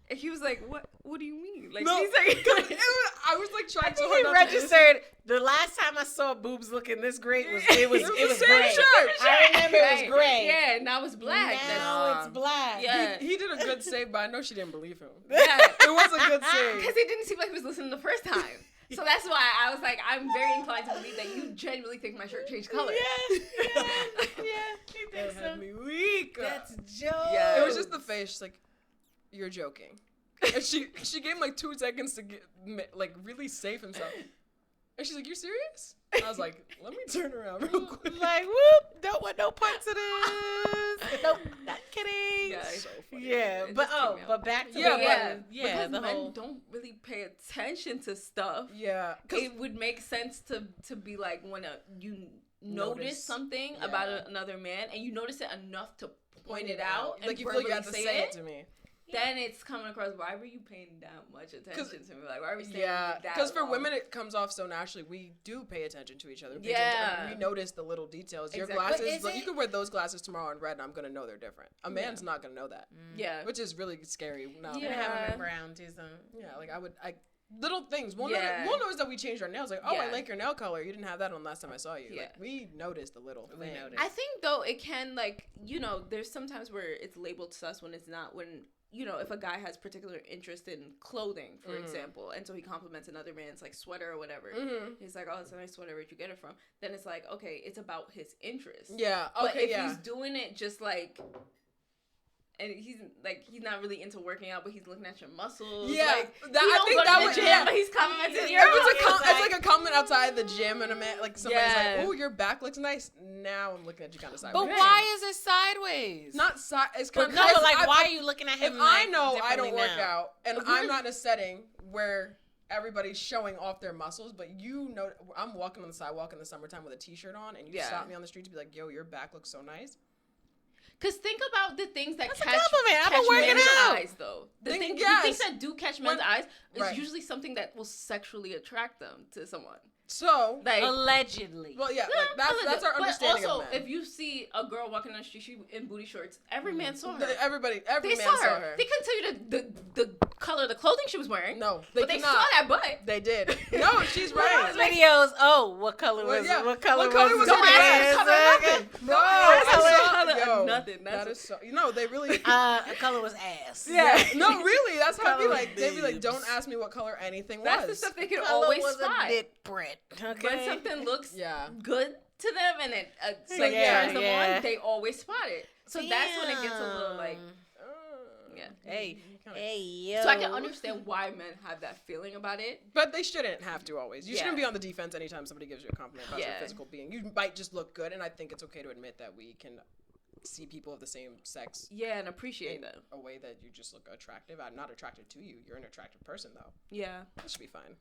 And he was like, What do you mean? Like, No, he's like, I was like trying so He hard. registered. The last time I saw boobs looking this great was it was same gray. shirt. I remember it was gray. Yeah, now it's black. Now it's black. Yeah. He did a good save, but I know she didn't believe him. Yeah. It was a good save. Because it didn't seem like he was listening the first time. So that's why I was like, I'm very inclined to believe that you genuinely think my shirt changed color. Yeah. He That thinks had so. me weak. That's joke. Yeah. It was just the face. She's like, "You're joking." And she gave him like 2 seconds to get like really safe himself. And she's like, "You serious?" And I was like, "Let me turn around real quick." Like, whoop, don't want no parts of this. Nope, not kidding. Yeah, So funny. Yeah, It but just came out. but back to Yeah, Because the men whole. don't really pay attention to stuff. Yeah. 'Cause It would make sense to be like when you Notice. notice something Yeah. about another man and you notice it enough to point it out and like you feel like you have to verbally say it to me. then it's coming across, why were you paying that much attention to me? Like, why were you saying Yeah, that because for long? women it comes off so naturally. We do pay attention to each other. Yeah. We notice the little details. Your Exactly. But glasses, is like, it- you could wear those glasses tomorrow in red, and I'm gonna know they're different. A man's not gonna know that, Yeah. which is really scary. Now, I'm Yeah. gonna have them in brown too. So. yeah, like little things. We'll Yeah. notice that we changed our nails. Like, oh, I Yeah. like your nail color. You didn't have that on last time I saw you. Yeah. Like, we noticed the little We thing. noticed. I think, though, it can, like, there's sometimes where it's labeled sus when it's not, when, if a guy has particular interest in clothing, for example, and so he compliments another man's, like, sweater or whatever. Mm-hmm. He's like, "Oh, it's a nice sweater. Where'd you get it from?" Then it's like, okay, it's about his interest. Yeah. But Okay. if Yeah. he's doing it just like, and he's not really into working out, but he's looking at your muscles. Yeah, like, I he don't think go to that the would. gym, Yeah. but he's complimenting If your it's like a comment outside the gym and a man, like somebody's Yeah. like, "Oh, your back looks nice." Now I'm looking at you kind of sideways. But why is it sideways? Not side. It's kind No, of but like, why are you looking at him? If like, I know I differently don't work now? out and I'm not in a setting where everybody's showing off their muscles, but I'm walking on the sidewalk in the summertime with a t-shirt on, and you Yeah. stop me on the street to be like, "Yo, your back looks so nice." Because think about the things that That's a catch compliment. I've been working men's out. eyes, though. The Think- things yes. that do catch men's When- eyes is right. usually something that will sexually attract them to someone. So, Like, Allegedly. well, yeah, like that's our understanding But also, of men. if you see a girl walking down the street, she in booty shorts, every man saw her. Every They man saw saw her. her. They couldn't tell you the color of the clothing she was wearing. No, they but they could saw not. that butt. They did. No, she's right. Videos. Oh, what color Well, was? yeah. What color What color was was? Don't it? ask her the color of Okay. nothing. No, ask her the I color saw of nothing. That is so. They really. A color was ass. Yeah. No, really. That's how it'd be Color like. They'd be like, boobs. "Don't ask me what color anything That's was." the stuff they can Color always was spot. a bit print. Okay. When something looks Yeah. good to them and it like Yeah, turns them yeah. on, they always spot it. So that's when it gets a little like, yeah. Hey, Kinda- hey, yo. So I can understand why men have that feeling about it. But they shouldn't have to always. You Yeah. shouldn't be on the defense anytime somebody gives you a compliment about your Yeah. physical being. You might just look good, and I think it's okay to admit that we can see people of the same sex Yeah, and appreciate in them. a way that you just look attractive. I'm not attracted to you. You're an attractive person, though. Yeah. That should be fine.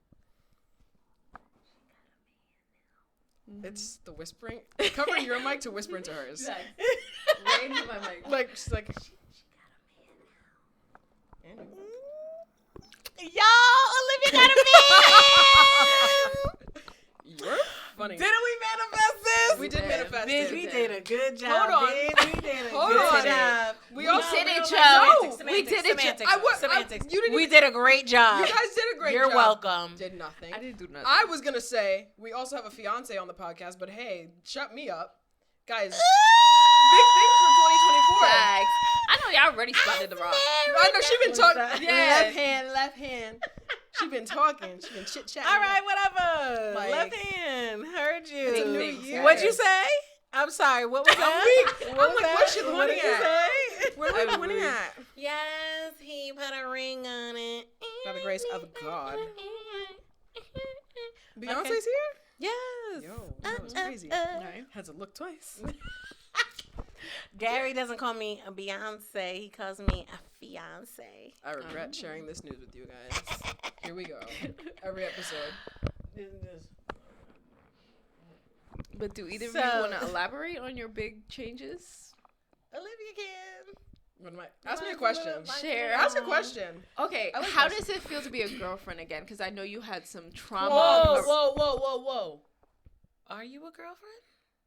It's the whispering. Covering your mic to whisper into hers. Right into my mic. Like, she's like... Yo, Olivia got a man. You're funny. Didn't we manifest this? We did Yeah. manifest Bitch, it. we did a good job. Hold on. Bitch. We did a Hold good on. job. We We also... did it, No, Joe. semantics, We did it, semantics, I was- semantics. you didn't We even- did a great job. You guys did a great You're job. welcome. Did nothing. I didn't do nothing. I was gonna say we also have a fiance on the podcast, but hey, shut me up, guys. Big things for 2024. Facts. I know y'all already spotted the rock. I know she been talking. Yeah. Left hand. She been talking. She been chit chatting. All right, whatever. Like- Left hand. Heard you. It's a new year. What'd you say? I'm sorry. What was that? weak. What I'm was like, that? what's she What pointing did you at? say? Where are we I'm winning weak. at? Yes, he put a ring on it. By the grace of God. Beyonce's Okay. here? Yes. Yo, that was crazy. Right. Had to look twice. Gary doesn't call me a Beyonce. He calls me a fiance. I regret sharing this news with you guys. Here we go. Every episode. But do either of you want to elaborate on your big changes? Olivia can. What am I? Ask me a question. Share. Ask a question. Okay, like how questions. does it feel to be a girlfriend again? Because I know you had some trauma. Whoa. Are you a girlfriend?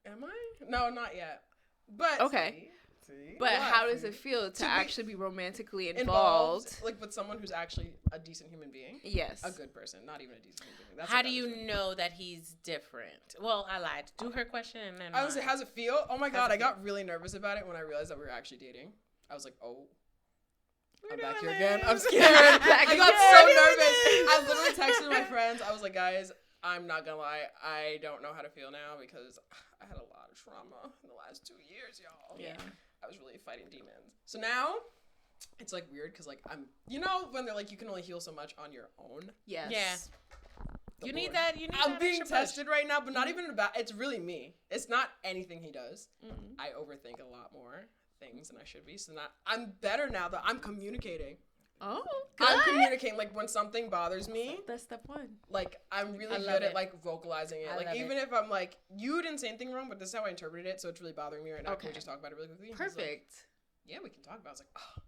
Am I? No, not yet. But Okay. See? But What? how does it feel to be actually be romantically involved? Like with someone who's actually a decent human being? Yes. A good person, not even a decent human being. That's How what do that you is. know that he's different? Well, I lied. Do her question and then I was like, mine. how's it feel? Oh my god, I got really nervous about it when I realized that we were actually dating. I was like, oh. I'm back here again. I'm scared. I got so nervous. I literally texted my friends. I was like, guys, I'm not gonna lie. I don't know how to feel now because I had a lot of trauma in the last 2 years, y'all. Yeah. I was really fighting demons. So now, it's like weird because like I'm, you know, when they're like you can only heal so much on your own. Yes. Yeah. You need Lord. that. You need I'm that being extra push. tested right now, but not even about. It's really me. It's not anything he does. Mm-hmm. I overthink a lot more things than I should be. So I'm better now that I'm communicating. Oh, I'm good. communicating. Like when something bothers me, That's step one. like I'm I really love good it. at like vocalizing it. I Like love even it. if I'm like, you didn't say anything wrong, but this is how I interpreted it, so it's really bothering me right now. Can we Okay. just talk about it really quickly? He's like, Perfect. yeah, we can talk about it. I was like, oh.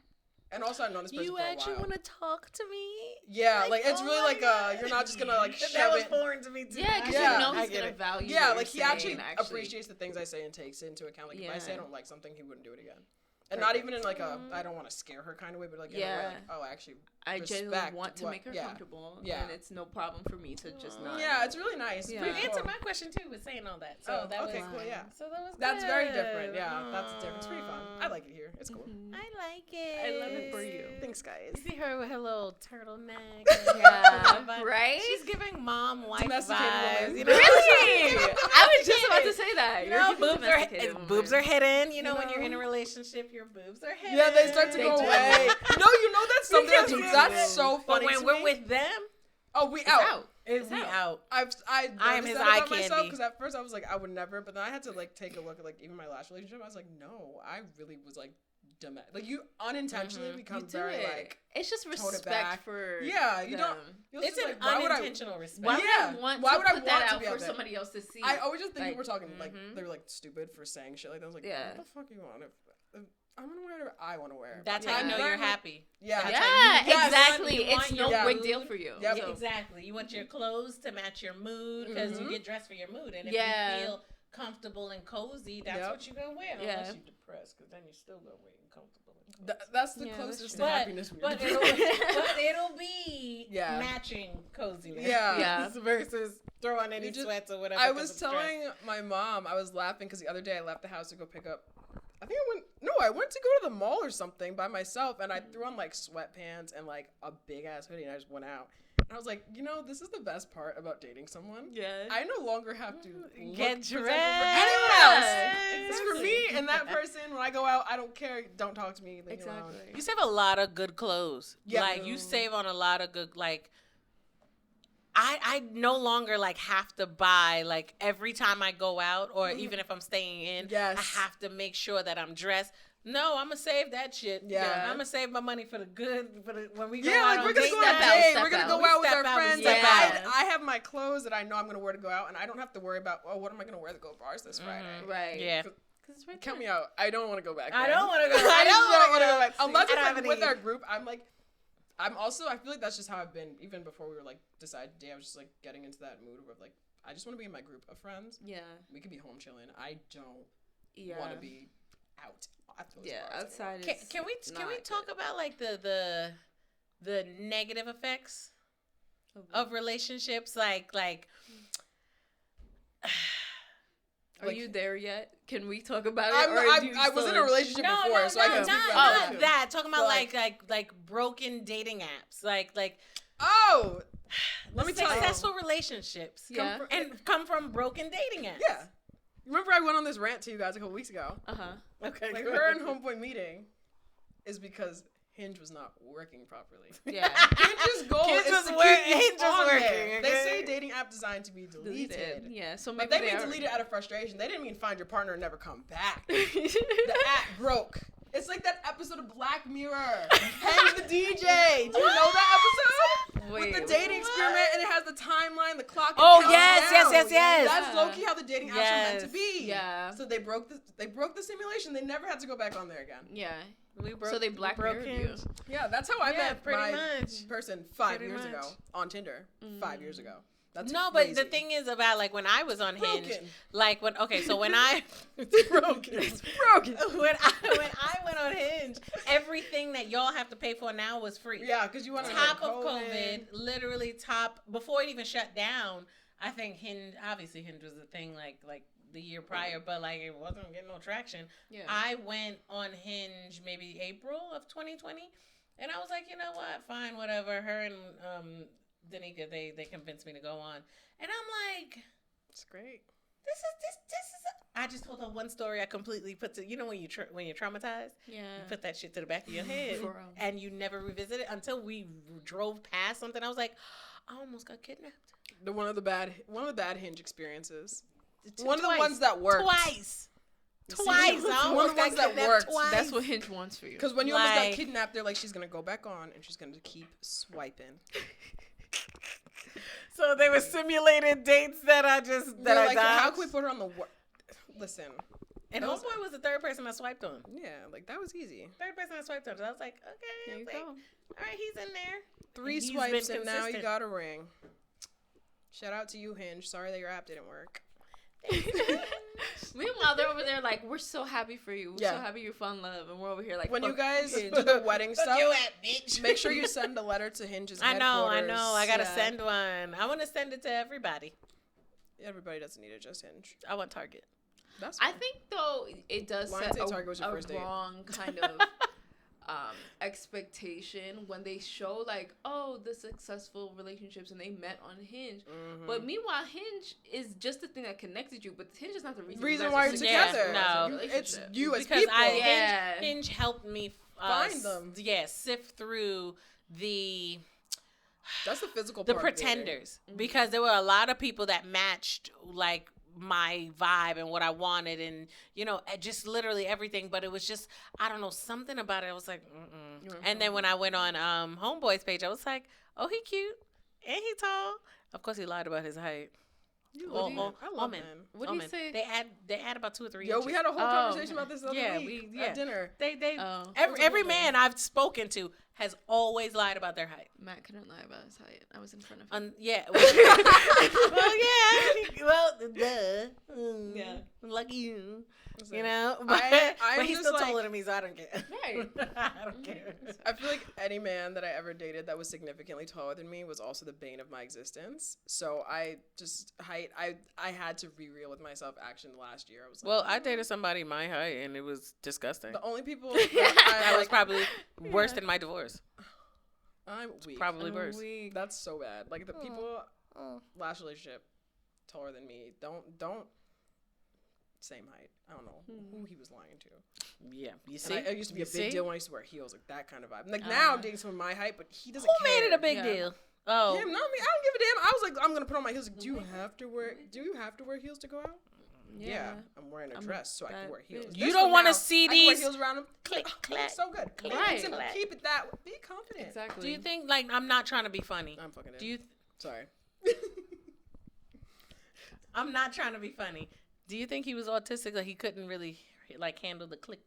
And also I've known this person You for a actually while. want to talk to me? Yeah, Like, like it's oh really my like God. you're not just gonna like That shove was it. foreign to me too. Yeah, because Yeah, you know I he's get gonna it. value. Yeah, what like you're he actually saying, appreciates the things I say and takes it into account. Like if I say I Yeah. don't like something, he wouldn't do it again. And not even in like a I don't want to scare her kind of way, but like in a way like, oh, actually I genuinely respect want to what- make her yeah. comfortable, Yeah. and it's no problem for me to just not. Yeah, it's really nice. Yeah. You Pretty answered cool. my question too with saying all that. So Oh, that okay, was cool, yeah. So that was That's very good. different. Yeah, that's different. It's pretty fun. I like it here. It's cool. I like it. I love it for you. Thanks, guys. You see her with her little turtleneck. Yeah, But right? She's giving mom wife Domesticated vibes. woman. You know? Really? I was just about to say that. You You're know, giving domesticated boobs woman. are hidden. You You know, when you're know? in a relationship, your boobs are hidden. Yeah, they start to They go do. away. No, you know that's something that's, Because that's so But funny. when to we're me. with them, oh, we It's out. out. it's we out. I I am noticed his that eye about myself candy. because at first I was like I would never, but then I had to like take a look at like even my last relationship. I was like, no, I really was like like you unintentionally become You do very it. like It's just tone it respect back. for yeah, you them. don't. You're It's just an like, why would I? unintentional respect. Why would Yeah. I want Why to would I put want that to out be for out there? somebody else to see? I always just think Like, people were talking like mhm. they're like stupid for saying shit like that. I was like, Yeah. what the fuck you want? If I'm gonna wear whatever I want to wear. That's Yeah. how you know you're Exactly. happy. Yeah. That's Yeah, how you- exactly. you want It's no your big deal mood. for you. Yep. Yeah, So- exactly. You want your clothes to match your mood because Mhm. you get dressed for your mood, and if Yeah. you feel comfortable and cozy, that's Yep. what you're gonna wear. Yeah. Unless you're depressed, because then you're still gonna wear comfortable and cozy. That's the Yeah, that's closest true. to happiness. we But do. it'll be Yeah. matching coziness. Yeah. Yeah. Versus throwing any You just- sweats or whatever. I 'cause was of stress. telling my mom, I was laughing because the other day I left the house to go pick up. I went to go to the mall or something by myself, and I threw on like sweatpants and like a big ass hoodie, and I just went out. And I was like, this is the best part about dating someone. Yeah. I no longer have to Get look presentable dressed. for anyone else. It's for Exactly. me and that person. When I go out, I don't care. Don't talk to me. Leave me alone. Exactly. You save a lot of good clothes. Yeah. Like you save on a lot of good like I no longer like have to buy like every time I go out or even if I'm staying in, Yes. I have to make sure that I'm dressed. No, I'm gonna save that shit. Yeah. I'm gonna save my money for the good when we go Yeah, out like on we're gonna date go on a step out, date. step We're gonna out. go We out with step our out, we friends. step Like out. I have my clothes that I know I'm gonna wear to go out, and I don't have to worry about what am I gonna wear to go bars this Friday. Right. Yeah. Count me out. I don't want to go back. I there. don't want to go. I don't don't want to wanna go back. Unless I it's don't have like any- with our group, I feel like that's just how I've been. Even before we were like decided to date, I was just like getting into that mood of like I just want to be in my group of friends. Yeah. We could be home chilling. I don't Yeah. want to be out at those Yeah. bars Outside. Can we is can we not talk good. about like the negative effects of relationships like Are like- you there yet? Can we talk about it? I was in a relationship before, so I can speak about that. not that. Talking about But, like broken dating apps, like Oh, let me tell you. successful relationships, Yeah. come from broken dating apps. Yeah. Remember I went on this rant to you guys a couple weeks ago. Okay. Like her and Homeboy meeting is because Hinge was not working properly. Yeah. Hinge's goal Hinge is was to wor- keep you Hinge was on working, there. They okay? say dating app designed to be deleted. Yeah. So maybe But they mean are. deleted out of frustration. They didn't mean find your partner and never come back. The app broke. It's like that episode of Black Mirror. Hang the DJ. Do you know that episode? Wait, With the dating experiment, and it has the timeline, the clock. Oh, counts yes. down. That's low-key how the dating apps are meant to be. Yeah. So they broke the simulation. They never had to go back on there again. Yeah. So they Black Mirrored you. Yeah, that's how I met pretty my much. person 5 Pretty years much. ago on Tinder. 5 years ago. That's no, crazy. but the thing is about like when I was on Hinge, Broken. like when so when I It's broken. when I went on Hinge, everything that y'all have to pay for now was free. Yeah, because you want to top of COVID, literally top before it even shut down. I think Hinge was a thing like the year prior, but like it wasn't getting no traction. Yeah. I went on Hinge maybe April of 2020, and I was like, you know what, fine, whatever. Her and Danica, they convinced me to go on, and I'm like, it's great. This is. I just told her one story. I completely put to when you're traumatized, you put that shit to the back of your head, and you never revisit it until we drove past something. I was like, I almost got kidnapped. One of the bad Hinge experiences. Twice. One of the ones that worked. Twice. One of the ones that worked. Twice. That's what Hinge wants for you. Because when you almost got kidnapped, they're like, she's gonna go back on and she's gonna keep swiping. So they were simulated dates that I like, how can we put her on the listen? And homeboy was the third person I swiped on. Yeah, like that was easy. Third person I swiped on. So I was like, okay, There you go. All right, he's in there. 3 swipes and now you got a ring. Shout out to you, Hinge. Sorry that your app didn't work. Meanwhile, they're over there like, we're so happy for you. We're so happy you found love. And we're over here like, when you guys do the wedding stuff, you at, bitch. Make sure you send a letter to Hinge's I know. headquarters. I gotta send one. I want to send it to everybody. Everybody doesn't need it, just Hinge. I want Target. That's fine. I think though it does set a wrong kind of expectation when they show like, oh, the successful relationships and they met on Hinge. But meanwhile, Hinge is just the thing that connected you, but Hinge is not the reason why you're together. No, it's you as because people. Hinge helped me find them. Yeah, sift through the. That's the physical the part pretenders, because there were a lot of people that matched like my vibe and what I wanted, and just literally everything, but it was just, I don't know, something about it. I was like, and then when I went on Homeboy's page, I was like, oh, he cute and he tall. Of course he lied about his height. I love him. What did he say? They add about 2 or 3 inches. We had a whole conversation about this the other week at dinner. Every man I've spoken to has always lied about their height. Matt couldn't lie about his height. I was in front of him. Yeah. Lucky you. But but he's still taller than me, so I don't care. Right. I don't care. I feel like any man that I ever dated that was significantly taller than me was also the bane of my existence. So I had to be real with myself. Actually, last year I was like, I dated somebody my height and it was disgusting. The only people that was probably worse than my divorce. I'm weak. Probably worse. Weak. That's so bad. Like the people last relationship taller than me. Don't same height. I don't know who he was lying to. Yeah, you see, and I used to be a big deal when I used to wear heels, like that kind of vibe. Like now I'm dating someone my height, but he doesn't. Who made it a big deal? Oh, him, not me. I don't give a damn. I was like, I'm gonna put on my heels. Like, do you have to wear heels to go out? Yeah, I'm wearing a dress, so I can wear heels. You don't want to see these. I can wear heels around them. Click, clack. So good. Right. Keep it that way. Be confident. Exactly. Do you think, like, I'm not trying to be funny? I'm fucking it. Do you? Sorry. I'm not trying to be funny. Do you think he was autistic, that he couldn't really like handle the click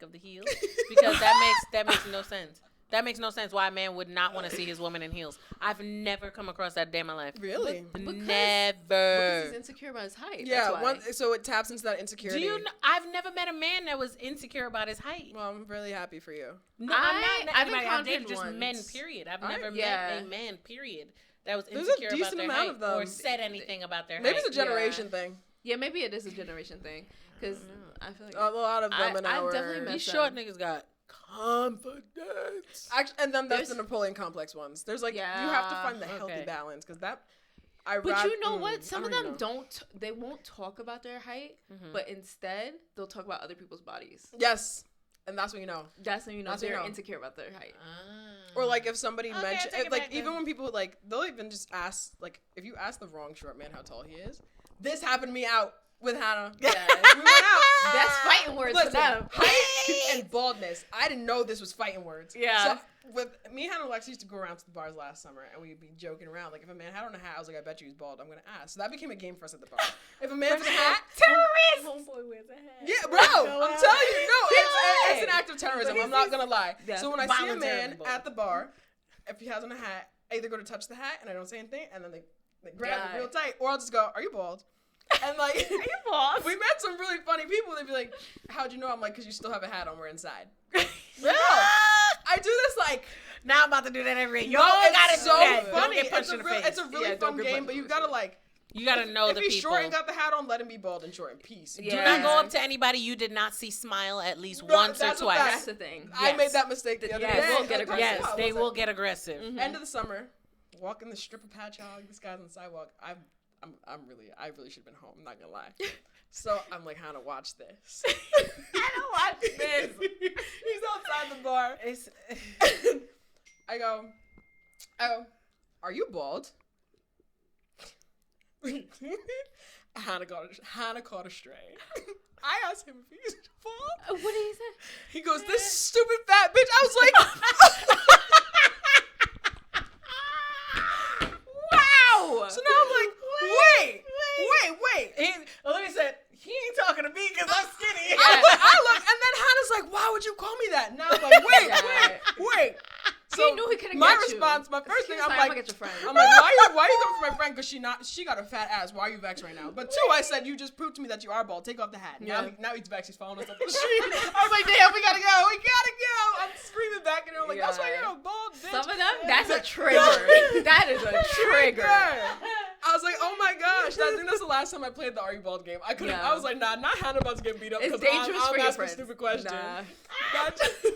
of the heels? Because that makes no sense. That makes no sense why a man would not want to see his woman in heels. I've never come across that day in my life. Really? Never. Because he's insecure about his height. Yeah, so it taps into that insecurity. Do you know, I've never met a man that was insecure about his height. Well, I'm really happy for you. No, I'm not. I've dated just men, period. I've never met a man, period, that was insecure about their height or said anything about their height. Maybe it's a generation thing. Yeah, maybe it is a generation thing. Because I feel like a lot of them in our... definitely met these short niggas got confidence. Actually, and then that's the Napoleon complex ones. There's like, you have to find the healthy balance, because that... But you know what? Some of them they won't talk about their height, but instead, they'll talk about other people's bodies. Yes. And that's when you know. That's when you know they're insecure about their height. Or like if somebody mentions... Like even when people like... They'll even just ask... Like if you ask the wrong short man how tall he is... This happened to me out with Hannah. Yeah. We went out. That's fighting words Listen, for them. height and baldness. I didn't know this was fighting words. Yeah. So with me, Hannah and Lex used to go around to the bars last summer, and we'd be joking around. Like, if a man had on a hat, I was like, I bet you he's bald. I'm gonna ask. So that became a game for us at the bar. If a man's in a hat, terrorist. Homeboy wears a hat. yeah, bro. I'm telling you, no, it's an act of terrorism. I'm not gonna lie. Yeah. So when I see a man Voluntarily at the bar, if he has on a hat, I either go to touch the hat and I don't say anything, and then they grab it real tight, or I'll just go, "Are you bald?" And like, Are you bald? we met some really funny people. They'd be like, "How'd you know?" I'm like, "Cause you still have a hat on. We're inside." No, I do this like. Now I'm about to do that every day. Yo, No, I gotta it's do so that. Don't funny. get punched in the face. It's a really fun game, but you gotta like. You gotta know if the he's people. short and got the hat on, let him be bald and short in peace. Yeah. Do not go up to anybody you did not see smile at least No, once or that's a twice. fact. That's the thing. I made that mistake the other Yes, day. we'll get aggressive. Yes, Wow, they what's will that? get aggressive. Mhm. End of the summer, walking the strip of patch hog. This guy's on the sidewalk. I really should have been home. I'm not gonna lie. So I'm like, Hannah, watch this. I don't watch this. He's outside the bar. I go, are you bald? Hannah caught a stray. I asked him if he's bald. What did he say? He goes, this stupid fat bitch. I was like, Wow. so now I'm like, wait. Olivia said, he ain't talking to me because I'm skinny. I look, and then Hannah's like, why would you call me that? Now I'm like, wait. He knew he couldn't my get you. response, my first thing, I'm I'ma like, get your friend. I'm like, why you going for my friend? Because she got a fat ass. Why are you vexed right now? But two, I said, you just proved to me that you are bald. Take off the hat. Now he's vexed. He's following us up the street. I was like, damn, we gotta go. I'm screaming back, and they're like, that's why you're a bald bitch. Some of them, that's a trigger. That is a trigger. I was like, oh my gosh. I think that's the last time I played the Are You Bald game. I was like, nah, not Hannah about to get beat up It's because dangerous I'm for your asking friends. stupid questions. Nah.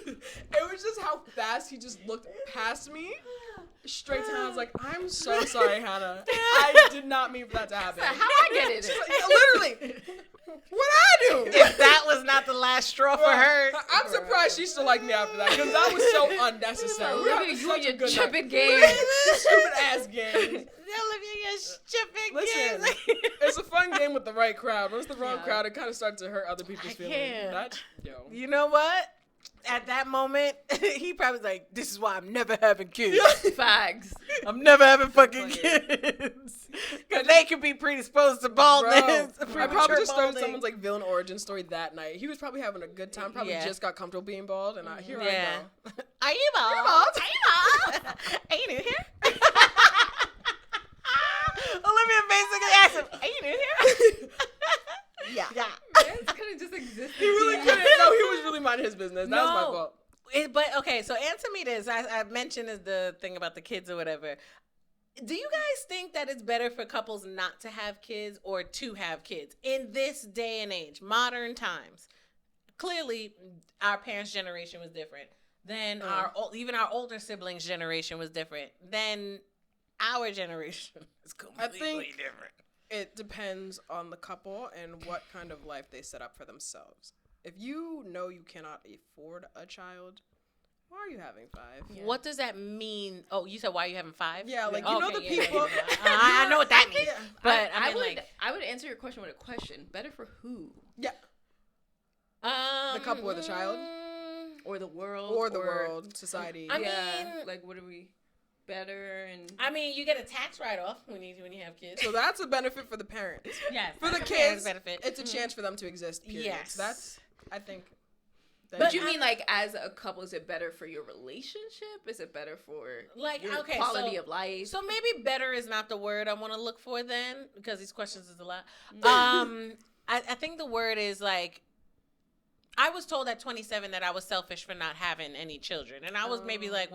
It was just how fast he just looked past me. Straight to Hannah. I was like, I'm so sorry, Hannah. I did not mean for that to happen. How I get it? She's like, literally, what'd I do? If that was not the last straw for her. I'm surprised she still liked me after that because that was so unnecessary. We were having You such and a your good chipping night. game. Stupid ass game. Olivia, you're stupid. Listen, it's a fun game with the right crowd. Once the wrong crowd, it kind of starts to hurt other people's feelings. can't. Yo. You know what? At that moment, he probably was like, this is why I'm never having kids. Fags. I'm never having fucking kids. Because they can be predisposed to baldness. I probably just started someone's like villain origin story that night. He was probably having a good time. Probably Yeah. just got comfortable being bald, and here I go. Are you bald? Are you bald? Are you new here? Olivia basically asked him, are you new here? Yeah. It's kind of just existed. He really couldn't. No, he was really minding his business. That was my fault. But okay, so answer me this. I mentioned is the thing about the kids or whatever. Do you guys think that it's better for couples not to have kids or to have kids in this day and age, modern times? Clearly, our parents' generation was different. Then even our older siblings' generation was different. Then our generation is completely different. It depends on the couple and what kind of life they set up for themselves. If you know you cannot afford a child, why are you having 5? Yeah. What does that mean? Oh, you said why are you having 5? Yeah, like you know the people. I know what that means. Yeah. But I would answer your question with a question. Better for who? Yeah. The couple or the child? Or the world? Or the world, society. I mean, like what are we better? And I mean, you get a tax write-off when you have kids. So that's a benefit for the parents. Yes. For the that's a kids, parent's benefit. it's a chance for them to exist, period. Yes. So that's, I think. But you mean like as a couple, is it better for your relationship? Is it better for like your quality of life? So maybe better is not the word I want to look for then, because these questions is a lot. I think the word is like, I was told at 27 that I was selfish for not having any children. And I was maybe like,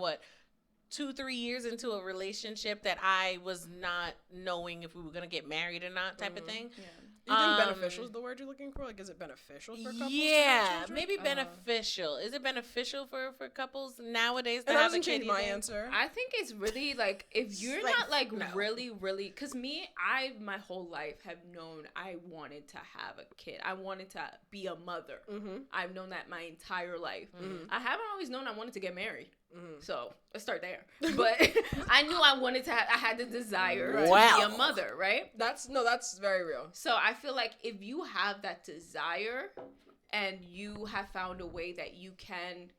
2-3 years into a relationship that I was not knowing if we were going to get married or not type of thing. Yeah. You think beneficial is the word you're looking for? Like, is it beneficial for couples? Yeah, maybe beneficial. Is it beneficial for couples nowadays to And that have a doesn't kid? change my answer. I think it's really like if you're not like really, because I my whole life have known I wanted to have a kid. I wanted to be a mother. Mm-hmm. I've known that my entire life. Mm-hmm. I haven't always known I wanted to get married. So let's start there. But I knew I wanted to I had the desire to be a mother, right? That's very real. So I feel like if you have that desire and you have found a way that you can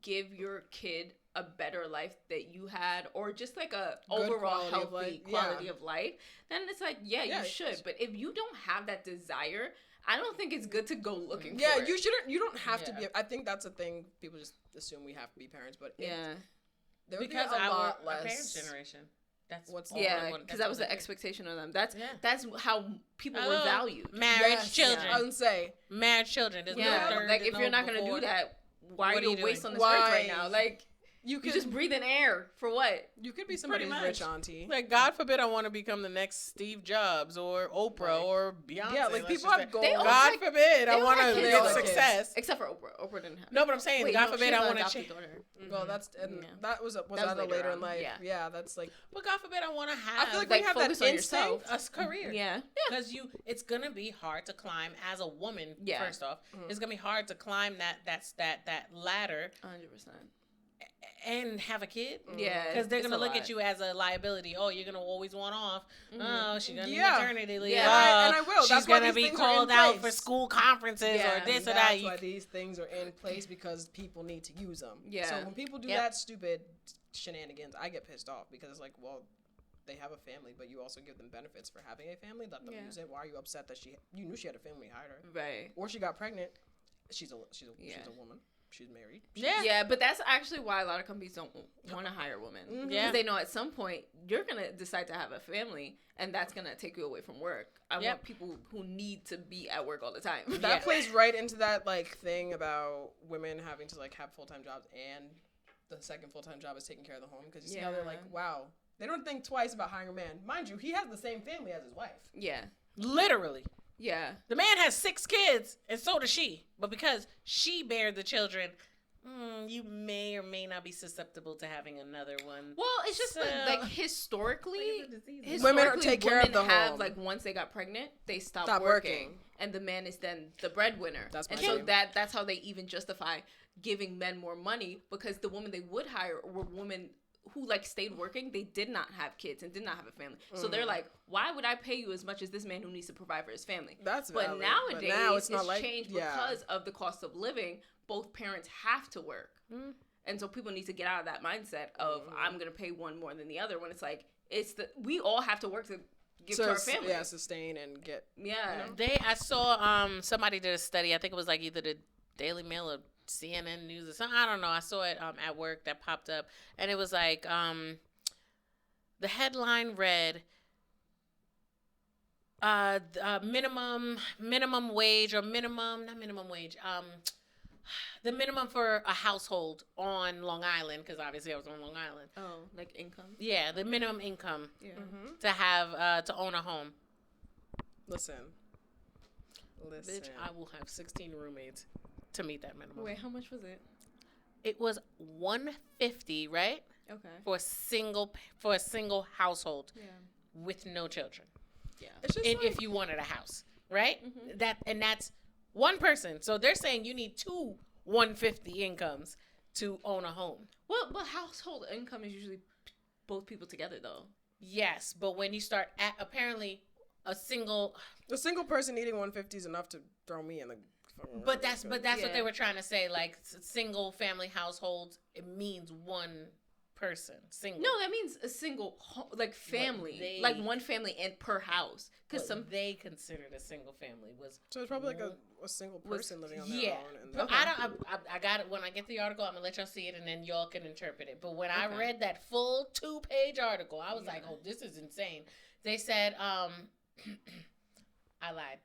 give your kid a better life that you had, or just like a Good overall quality of life. healthy quality of life, then it's like, you should. But if you don't have that desire, I don't think it's good to go looking for it. You don't have to be. I think that's a thing. People just assume we have to be parents, but there would be a lot less. Our parents' generation. That's because that was the expectation of them. That's how people were valued. Marriage, children. I would say marriage, children. There's like if you're not gonna do that, why are you waste on this earth right now? Like. You just breathe in air for what? You could be somebody's rich auntie. Like, God forbid I want to become the next Steve Jobs or Oprah or Beyonce. Yeah, like people have goals. God forbid I want to get success. Except for Oprah. Oprah didn't have. No, but I'm saying, God forbid I want to change. Well, that was that later in life. Yeah, that's like. But God forbid I want to have. I feel like when you have that instinct, a career. Yeah. Because it's gonna be hard to climb as a woman. Yeah. First off, it's gonna be hard to climb that ladder. 100%. And have a kid? Yeah. Because they're going to look at you as a liability. Oh, you're going to always want off. Oh, she's going to need maternity leave. Yeah, and I will. She's going to be called out for school conferences or this or that. That's why these things are in place, because people need to use them. Yeah. So when people do that stupid shenanigans, I get pissed off, because it's like, well, they have a family, but you also give them benefits for having a family. Let them use it. Why are you upset that you knew she had a family, hired her? Right. Or she got pregnant. She's a woman. She's married. Yeah, but that's actually why a lot of companies don't want to hire women. Because they know at some point you're going to decide to have a family, and that's going to take you away from work. I want people who need to be at work all the time. That plays right into that like thing about women having to like have full-time jobs, and the second full-time job is taking care of the home, because you see how they're like, wow, they don't think twice about hiring a man. Mind you, he has the same family as his wife. Yeah. Literally. Yeah. The man has 6 kids, and so does she. But because she bared the children, you may or may not be susceptible to having another one. Well, it's just like historically women take care of the home. home. Like once they got pregnant, they stop working, and the man is then the breadwinner. So that's how they even justify giving men more money, because the woman they would hire were women who like stayed working. They did not have kids and did not have a family. So they're like, why would I pay you as much as this man who needs to provide for his family? That's valid. But nowadays, now it's not changed because of the cost of living. Both parents have to work. And so people need to get out of that mindset of I'm going to pay one more than the other, when it's like, we all have to work to give to our family. Yeah, sustain and get. Yeah. I saw somebody did a study. I think it was like either the Daily Mail or CNN News or something. I don't know. I saw it at work that popped up, and it was like the headline read minimum wage, or not minimum wage, the minimum for a household on Long Island, because obviously I was on Long Island. Oh, like income? Yeah, the minimum income to have to own a home. Listen. Bitch, I will have 16 roommates to meet that minimum. Wait, how much was it? It was $150, right? Okay. For a single household with no children. Yeah. It's just if you wanted a house, right? That's one person. So they're saying you need 2 $150 incomes to own a home. Well, household income is usually both people together, though. Yes, but when you start at apparently a single person needing 150 is enough to throw me in the. But that's what they were trying to say. Like single family households, it means one person. Single. No, that means a single family, like one family and per house. Because they considered a single family was. So it's probably like a single person living on their own. And I got it when I get the article. I'm gonna let y'all see it, and then y'all can interpret it. But when I read that full 2-page article, I was like, oh, this is insane. They said, I lied.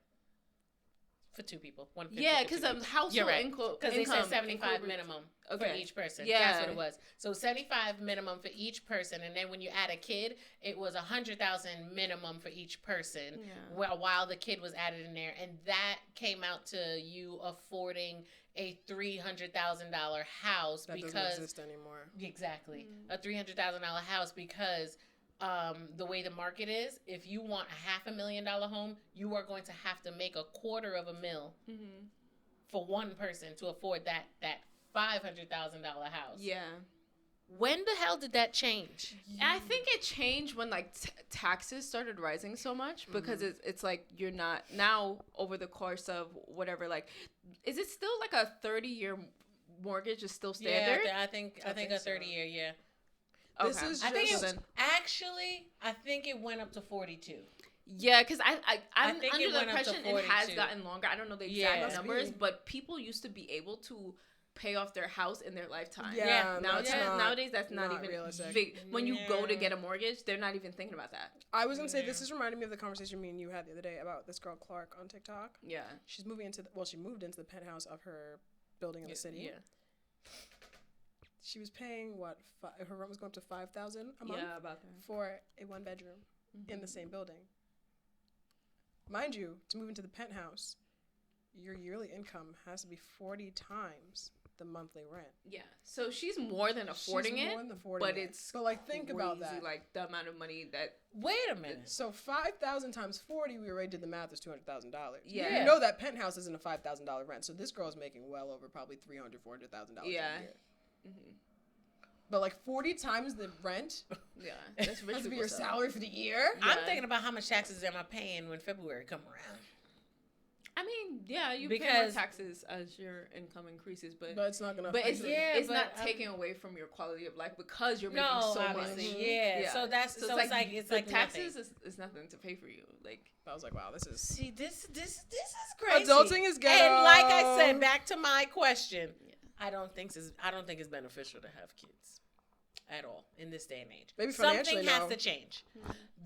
For 2 people, 150. Yeah, because household income. Because they said 75 minimum for each person. Yeah, that's what it was. So 75 minimum for each person, and then when you add a kid, it was 100,000 minimum for each person. Yeah. While the kid was added in there, and that came out to you affording a $300,000 house that because doesn't exist anymore. Exactly, a $300,000 house because. The way the market is, if you want a $500,000 home, you are going to have to make $250,000 for one person to afford that $500,000 house. Yeah. When the hell did that change? I think it changed when like taxes started rising so much because it's like you're not now over the course of whatever, like, is it still like a 30-year mortgage is still standard? Yeah, I think a 30-year, yeah. This Okay. is I think just- I think it went up to 42. Yeah, because I'm think under it the went up to impression it has 42. gotten longer. I don't know the exact Yeah. numbers, but people used to be able to pay off their house in their lifetime. Yeah, Nowadays that's not not even realistic. when you go to get a mortgage, they're not even thinking about that. I was gonna say this is reminding me of the conversation me and you had the other day about this girl Clark on TikTok. Yeah. She's moving into she moved into the penthouse of her building in the city. Yeah. She was paying her rent was going up to $5,000 a month About that. for a 1-bedroom in the same building. Mind you, to move into the penthouse, your yearly income has to be 40 times the monthly rent. Yeah. So she's more than affording She's it, more than affording but it. it's But like think about crazy, that. like the amount of money that Wait a minute. So 5,000 times 40, we already did the math, is $200,000. Yeah. You know that penthouse isn't a $5,000 rent, so this girl's making well over probably $300,000-$400,000 a year. But like 40 times the rent that's has to be your salary for the year. I'm thinking about how much taxes am I paying when February come around. I mean, yeah, you pay more Because- taxes as your income increases, but It's not gonna. but it's Yeah, but not I'm- taking away from your quality of life because you're making No, so much. obviously, yeah. So that's so it's like the taxes nothing. is nothing to pay for you. Like I was like, wow, this is. See, this is crazy. Adulting is ghetto. And like I said, back to my question, I don't think it's beneficial to have kids at all in this day and age. Maybe financially, something has no. to change.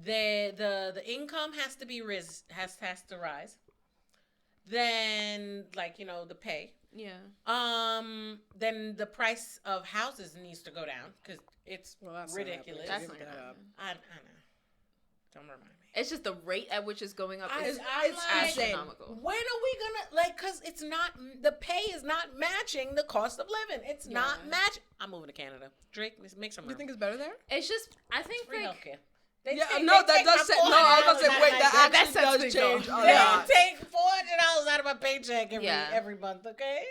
The income has to be has to rise. Then the pay. yeah. Then the price of houses needs to go down because it's That's ridiculous. That's Give not that gonna up. I know. Don't remind me. It's just the rate at which it's going up is it's insane. astronomical. When are we gonna because it's not the pay is not matching the cost of living. It's not matching. I'm moving to Canada. Drake, let's make some You money. think it's better there? It's just I think Free like healthcare. Yeah, no, that does say. No, I was gonna say, wait, that actually sets does me change going. a They lot. take $400 out of my paycheck every month. Okay,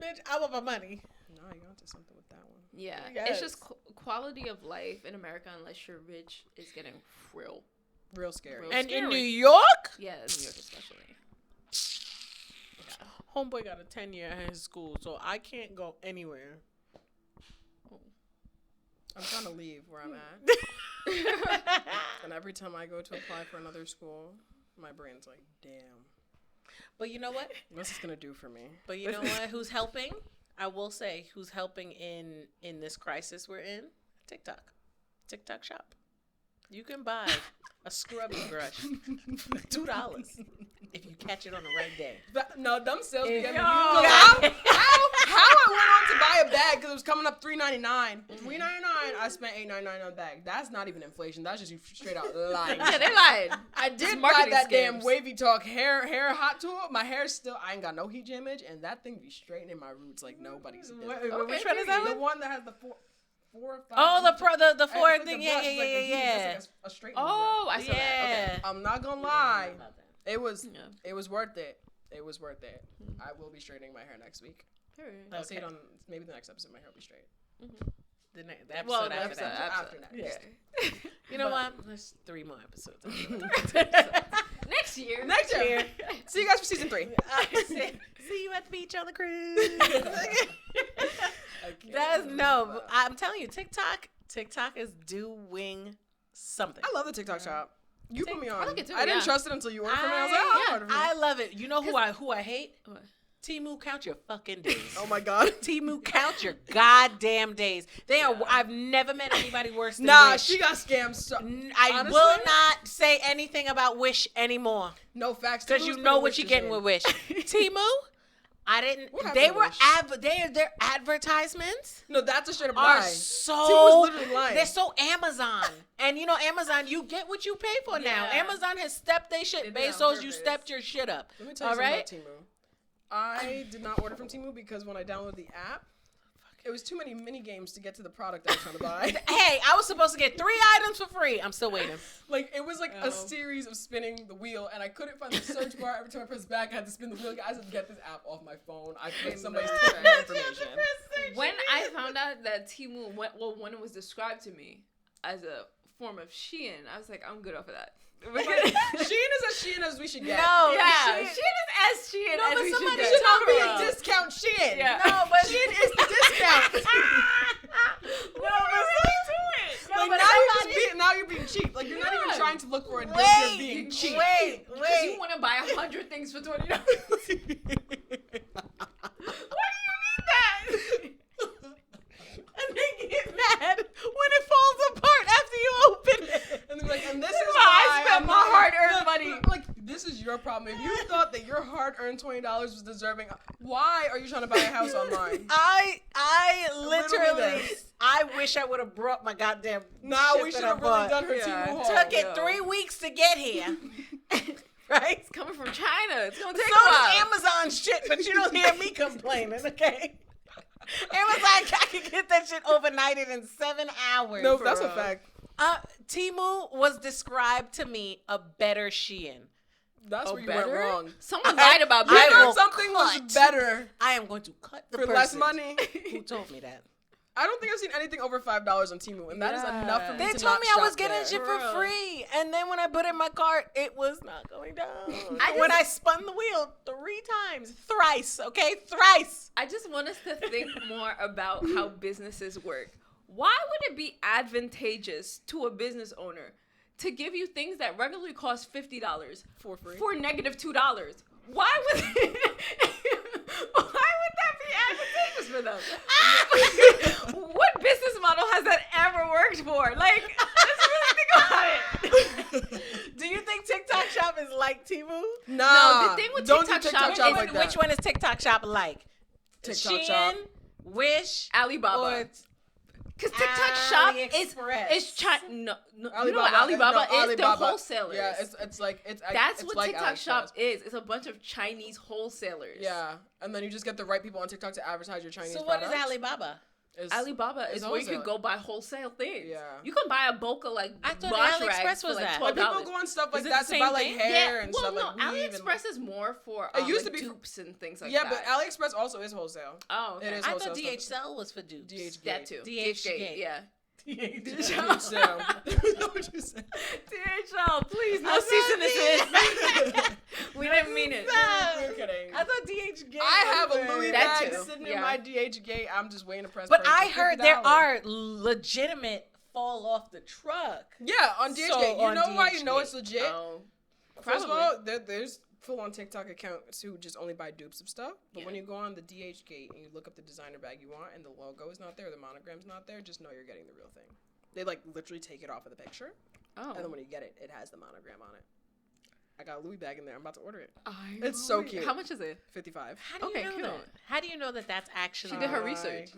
bitch, I want my money. No, you're onto something with that one. yeah, Yes. it's just quality of life in America unless you're rich is getting real. Real scary. Real And in scary. New York, Yeah, New York especially. homeboy got a 10-year at his school, so I can't go anywhere. I'm trying to leave where I'm at. And every time I go to apply for another school, my brain's like, damn, But you know what? what's this gonna do for me? But you know what? Who's helping? I will say who's helping in this crisis we're in? TikTok shop. You can buy a scrubby brush for $2 if you catch it on the right day. No, them sales be If getting you me. got- How I went on to buy a bag because it was coming up $3.99. $3.99. I spent $8.99 on a bag. That's not even inflation. That's just you straight out lying. Yeah, they lied. I did buy marketing that damn scams. Wavy Talk hair hot tool. My hair's still. I ain't got no heat damage, and that thing be straightening my roots like nobody's business. Which one is that The one? one that has the four or five. Oh, the It's forward like thing. the Yeah, brush, yeah, it's like the yeah, heat, yeah. it's like a straightening Oh, brush. I saw that. Okay. I'm not gonna lie. It was Yeah. it was worth it. It was worth it. I will be straightening my hair next week. I'll see it on maybe the next episode. My hair will be straight. The episode after that. After next. Yeah. You know what? There's 3 more episodes. Next year. Next year. See you guys for season 3. See you at the beach on the cruise. I'm telling you, TikTok is doing something. I love the TikTok shop. You put me on. I like it too, I didn't yeah. trust it until you ordered from me. I was like, oh, I'll order from you. I love it. You know who I hate? What? Temu, count your fucking days. Oh my god. Temu, count your goddamn days. They are. I've never met anybody worse than Nah, Wish. she got scammed. So, I honestly, will not say anything about Wish anymore No facts. because you know what you're getting with Wish. Temu, I didn't. What happened They to were Wish? their advertisements No, that's a straight up are lie. so. was literally lying. They're so Amazon, and you know Amazon, you get what you pay for now. Yeah. Amazon has stepped their shit. They did it on Bezos, you purpose. stepped your shit up. Let me tell you All something right. about Temu. I did not order from Temu because when I downloaded the app, It was too many mini games to get to the product I was trying to buy. Hey, I was supposed to get 3 items for free. I'm still waiting. Like, it was like a series of spinning the wheel, and I couldn't find the search bar. Every time I pressed back, I had to spin the wheel. I said, get this app off my phone. I put somebody's information. When I found out that Temu, when it was described to me as a form of Shein, I was like, I'm good off of that. Like, Shein is as Shein as we should get. No, Shein is as Shein No, as but we somebody should should get. not be a discount Shein. Yeah. No, but Shein is the discount. No, but Like, but now you're being cheap. Like, you're not even trying to look for a deal. You're Wait, being cheap. wait. Because you want to buy 100 things for $20. Why do you need that? And they get mad when it falls apart after you open it. And they're like, and this is I why spent I'm my not- hard-earned money. Like, this is your problem. If you thought that your hard-earned $20 was deserving, why are you trying to buy a house online? I Riddle me literally, this. I wish I would have brought my goddamn Nah, shit we should that I have really bought. done her Yeah. Temu haul. Took it Yo. 3 weeks to get here. Right? It's coming from China. It's going to So take a while. does Amazon shit, but you don't hear me complaining, okay? Amazon, I can get that shit overnighted in 7 hours. No, that's a real. fact. Temu was described to me a better Shein. That's Oh, where you better? went wrong. Someone lied about I You better. will thought something was cut. better I am going to cut the for person less money. who told me that. I don't think I've seen anything over $5 on Temu, and that is Yeah. enough for me They to told not me I was shop getting there. shit For for real. free, and then when I put it in my cart, it was not going down. I When just- I spun the wheel 3 times, thrice, okay, thrice. I just want us to think more about how businesses work. Why would it be advantageous to a business owner to give you things that regularly cost $50 For free. for -$2? Why would that be advantageous for them? What business model has that ever worked for? Like, let's really think about it. Do you think TikTok Shop is like Temu? Nah. No, the thing with don't TikTok do TikTok Shop shop is- like that. Which one is TikTok Shop like? TikTok Shein, Shop. Wish, Alibaba. or Because TikTok Shop AliExpress. is China. No, you know what Alibaba Alibaba is? Alibaba. They're wholesalers. Yeah, it's like That's it's what like TikTok AliExpress. Shop is. It's a bunch of Chinese wholesalers. Yeah, and then you just get the right people on TikTok to advertise your Chinese So what is products. Alibaba? Alibaba It's is where you wholesale. can go buy wholesale things. Yeah. You can buy a bulk of like I thought wash AliExpress rags for was like that. But $12. people go on stuff like Is it that the to buy same like thing? hair Yeah, and well, stuff no, like weave AliExpress is more for It used like to be- dupes and things like yeah, that. but AliExpress also is wholesale. Oh, okay. It is I wholesale thought stuff. DHL was for dudes. DHGate. That too. DHGate. Yeah. DHL. What you said? DHL, please, no I'm cease and sorry. desist. We didn't mean it. We're kidding. I thought DHGate. I have a Louis That bag too. sitting Yeah. in my DHgate. I'm just waiting to press. But purchase I heard there $50. are legitimate fall off the truck. Yeah, on DHgate. So You on know why you know DHgate. it's legit? Oh, First of probably. all, there's full-on TikTok accounts who just only buy dupes of stuff. But Yeah. when you go on the DHgate and you look up the designer bag you want and the logo is not there, the monogram's not there, just know you're getting the real thing. They like literally take it off of the picture, Oh. and then when you get it, it has the monogram on it. I got a Louis bag in there. I'm about to order it. It's so cute. How much is it? $55. How do you Okay, know cool. that? How do you know that that's actually? She did her research.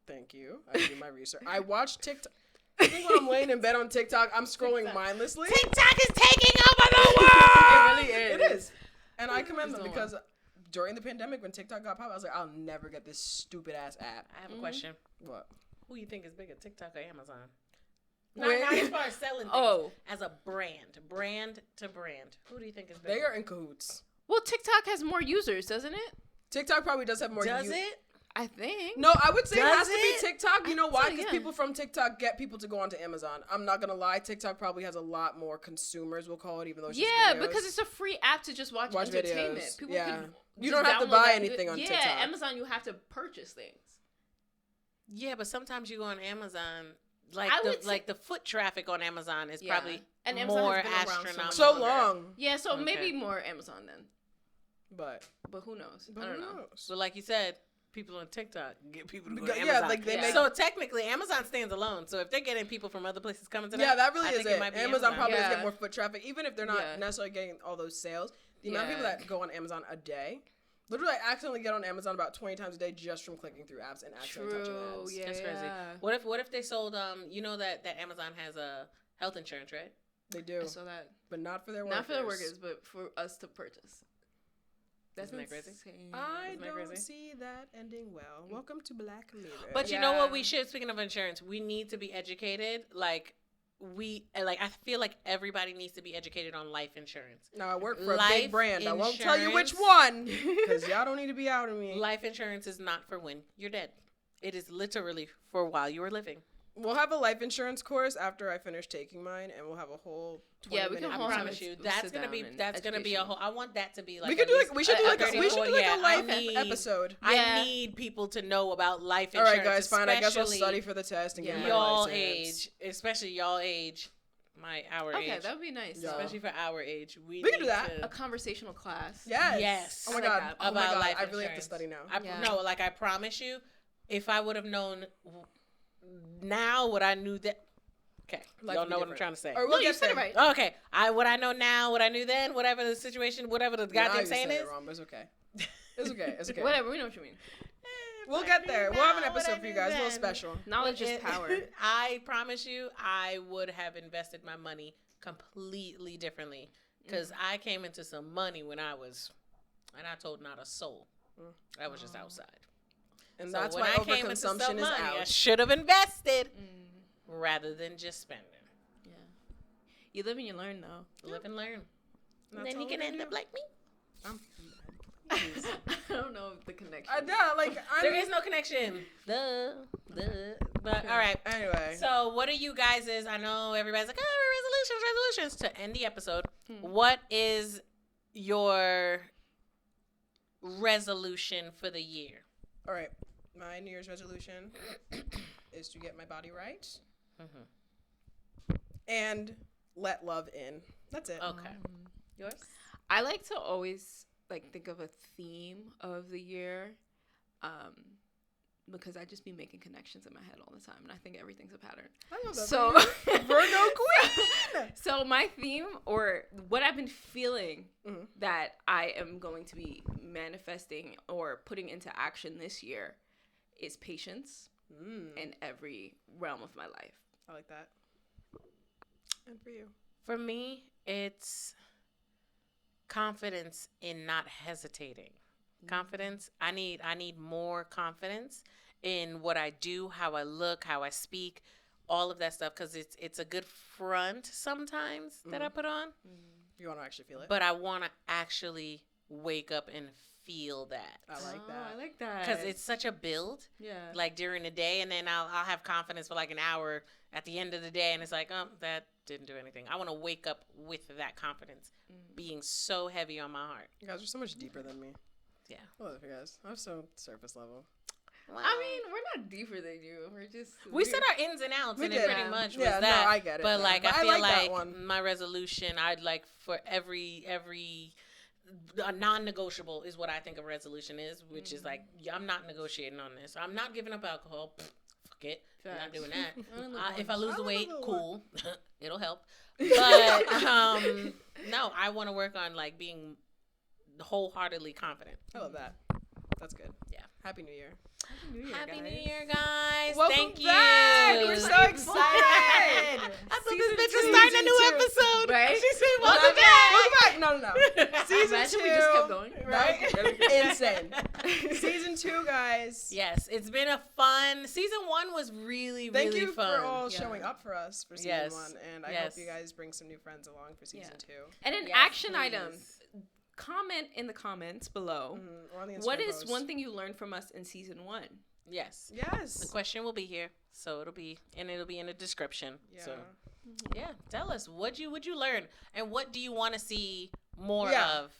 Thank you. I do my research. I watch TikTok. I think when I'm laying in bed on TikTok, I'm scrolling mindlessly. TikTok is taking over the world. It really is. It is. And I commend them It's the because during the pandemic when TikTok got popped, I was like, I'll never get this stupid ass app. I have a question. What? Who you think is bigger, TikTok or Amazon? Where- Not as far as selling things. Oh. As a brand to brand. Who do you think is bigger? They are in cahoots. Well, TikTok has more users, doesn't it? TikTok probably does have more Does use- it? I think. No, I would say it Does has to it? be TikTok. You know why? so, Because yeah. people from TikTok get people to go onto Amazon. I'm not gonna lie, TikTok probably has a lot more consumers, we'll call it, even though it's just Yeah, videos. because it's a free app to just watch entertainment. videos. People Yeah. can You just don't have to download buy that- anything on yeah, TikTok. Amazon, you have to purchase things. Yeah, but sometimes you go on Amazon, I would say- like the foot traffic on Amazon is Yeah. probably And Amazon more has been around so astronomical. so longer. long. Yeah, so Okay. maybe more Amazon then. But But who knows? I who don't know. knows? So like you said, people on TikTok get people to go to Yeah, Amazon. like, they make- So technically, Amazon stands alone. So if they're getting people from other places coming to them, Yeah, that really I is think it. might be Amazon probably does Yeah. get more foot traffic, even if they're not Yeah. necessarily getting all those sales. The amount of people Yeah. that go on Amazon a day, literally, I accidentally get on Amazon about 20 times a day just from clicking through apps and accidentally touching True. ads. Yeah. That's crazy. What if they sold you know that Amazon has a health insurance, right? They do, So that but not for their workers. not for the workers, but for us to purchase. That's Isn't that crazy? insane. I Isn't that don't crazy? see that ending well. Welcome to Black Mirror. But you know what we should, speaking of insurance, we need to be educated. I feel like everybody needs to be educated on life insurance. Now, I work for a Life big brand. I won't tell you which insurance- one because y'all don't need to be out of me. Life insurance is not for when you're dead. It is literally for while you are living. We'll have a life insurance course after I finish taking mine, and we'll have a whole 20 Yeah, we can minute hold I on. promise you, Sit that's gonna down be and a whole. I want that to be like we could at do least like we should do like a, 30, we should 40, do like yeah, a life I need- episode. I Yeah. need people to know about life All insurance. right, guys, fine. I guess I'll especially study for the test and get my y'all license. age, especially y'all age, our Okay, age, that would be nice. Yeah. especially for our age. We can do need that. to- A conversational class. Yes. Yes. Oh my I like god. that. Oh my About god. life I really have to insurance. study now. Yeah. No, like I promise you, if I would have known now what I knew that. Okay, Life y'all would be know what I'm different. trying to say. Or No, we'll you get said there. it right. Okay, what I know now, what I knew then, whatever the situation, whatever the Now goddamn you saying said is. it wrong, but it's okay. It's okay. It's okay. Whatever, we know what you mean. We'll get there. We'll have an Now what I episode for you knew guys. A little then. special. Knowledge is power. I promise you, I would have invested my money completely differently because I came into some money when I was, and I told not a soul. I was just outside. And So that's when why I came into some overconsumption is money, I out. should have invested rather than just spending. Yeah. You live and you learn, though. Live and learn. That's And then all you can we end do. up like me. I don't know the connection. I know, like There is no connection. But all right. Anyway, So what are you guys' I know everybody's like, resolutions. To end the episode, what is your resolution for the year? all right. My New Year's resolution is to get my body right and let love in. That's it. Okay. Yours? I like to always think of a theme of the year, because I just be making connections in my head all the time, and I think everything's a pattern. I love that. So Virgo queen. So my theme, or what I've been feeling that I am going to be manifesting or putting into action this year, is patience in every realm of my life. I like that. And for you? For me, it's confidence in not hesitating. Confidence. I need more confidence in what I do, how I look, how I speak, all of that stuff, because it's a good front sometimes that I put on, You want to actually feel it? but I want to actually wake up and feel that. I like that. I like that. Because it's such a build, yeah. like during the day, and then I'll have confidence for like an hour at the end of the day, and it's like, that didn't do anything. I want to wake up with that confidence being so heavy on my heart. You guys are so much deeper than me. Yeah. I love you guys. I'm so surface level. Well, I mean, we're not deeper than you. We're just we said our ins and outs, We and did. it pretty much was Yeah, no, that. I get it, But yeah. like, But I I feel like that like one. my resolution, I'd like for every a non-negotiable is what I think a resolution is, which is like, I'm not negotiating on this. I'm not giving up alcohol. Fuck it. I'm not Facts. doing that. I only live If I lose the I only weight, live cool. It'll help. But no, I want to work on like being wholeheartedly confident. I love that. That's good. Yeah. Happy New Year. Happy New Year, guys. Welcome Thank back. you. We're so excited. I thought this bitch was starting a new Season 2. episode. Right? She said, Welcome welcome back. Welcome back. No. Season Imagine 2. we just kept going. Right? Insane. Season 2, guys. Yes, it's been a fun. Season 1 was really, Thank really you fun. for all Yeah. showing up for us for season Yes. 1. And I Yes. hope you guys bring some new friends along for season 2. And an Yes, action please. item. Comment in the comments below. Or on the Instagram What is post. one thing you learned from us in season 1? Yes. The Yes. question will be here, so it'll be in the description. Yeah. So yeah, tell us what you learn and what do you want to see more Yeah. of.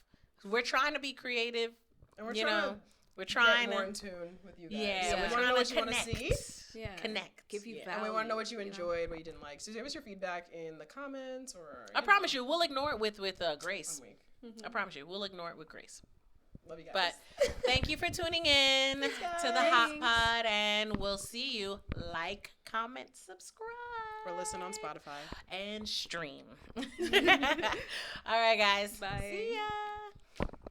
We're trying to be creative. And we're you trying know, to we're trying get more to in tune with you guys. yeah, Yeah. we're We want to trying know to what you want to connect. see. Yeah. Connect. Give you Yeah. value. And we want to know what you know? enjoyed, what you didn't like. So give us your feedback in the comments or... I promise you, we'll ignore it with grace. I'm weak. I promise you, we'll ignore it with grace. Love you guys. But thank you for tuning in to the Hot Pod, and we'll see you. Like, comment, subscribe, or listen on Spotify. and stream. All right, guys. Bye. See ya.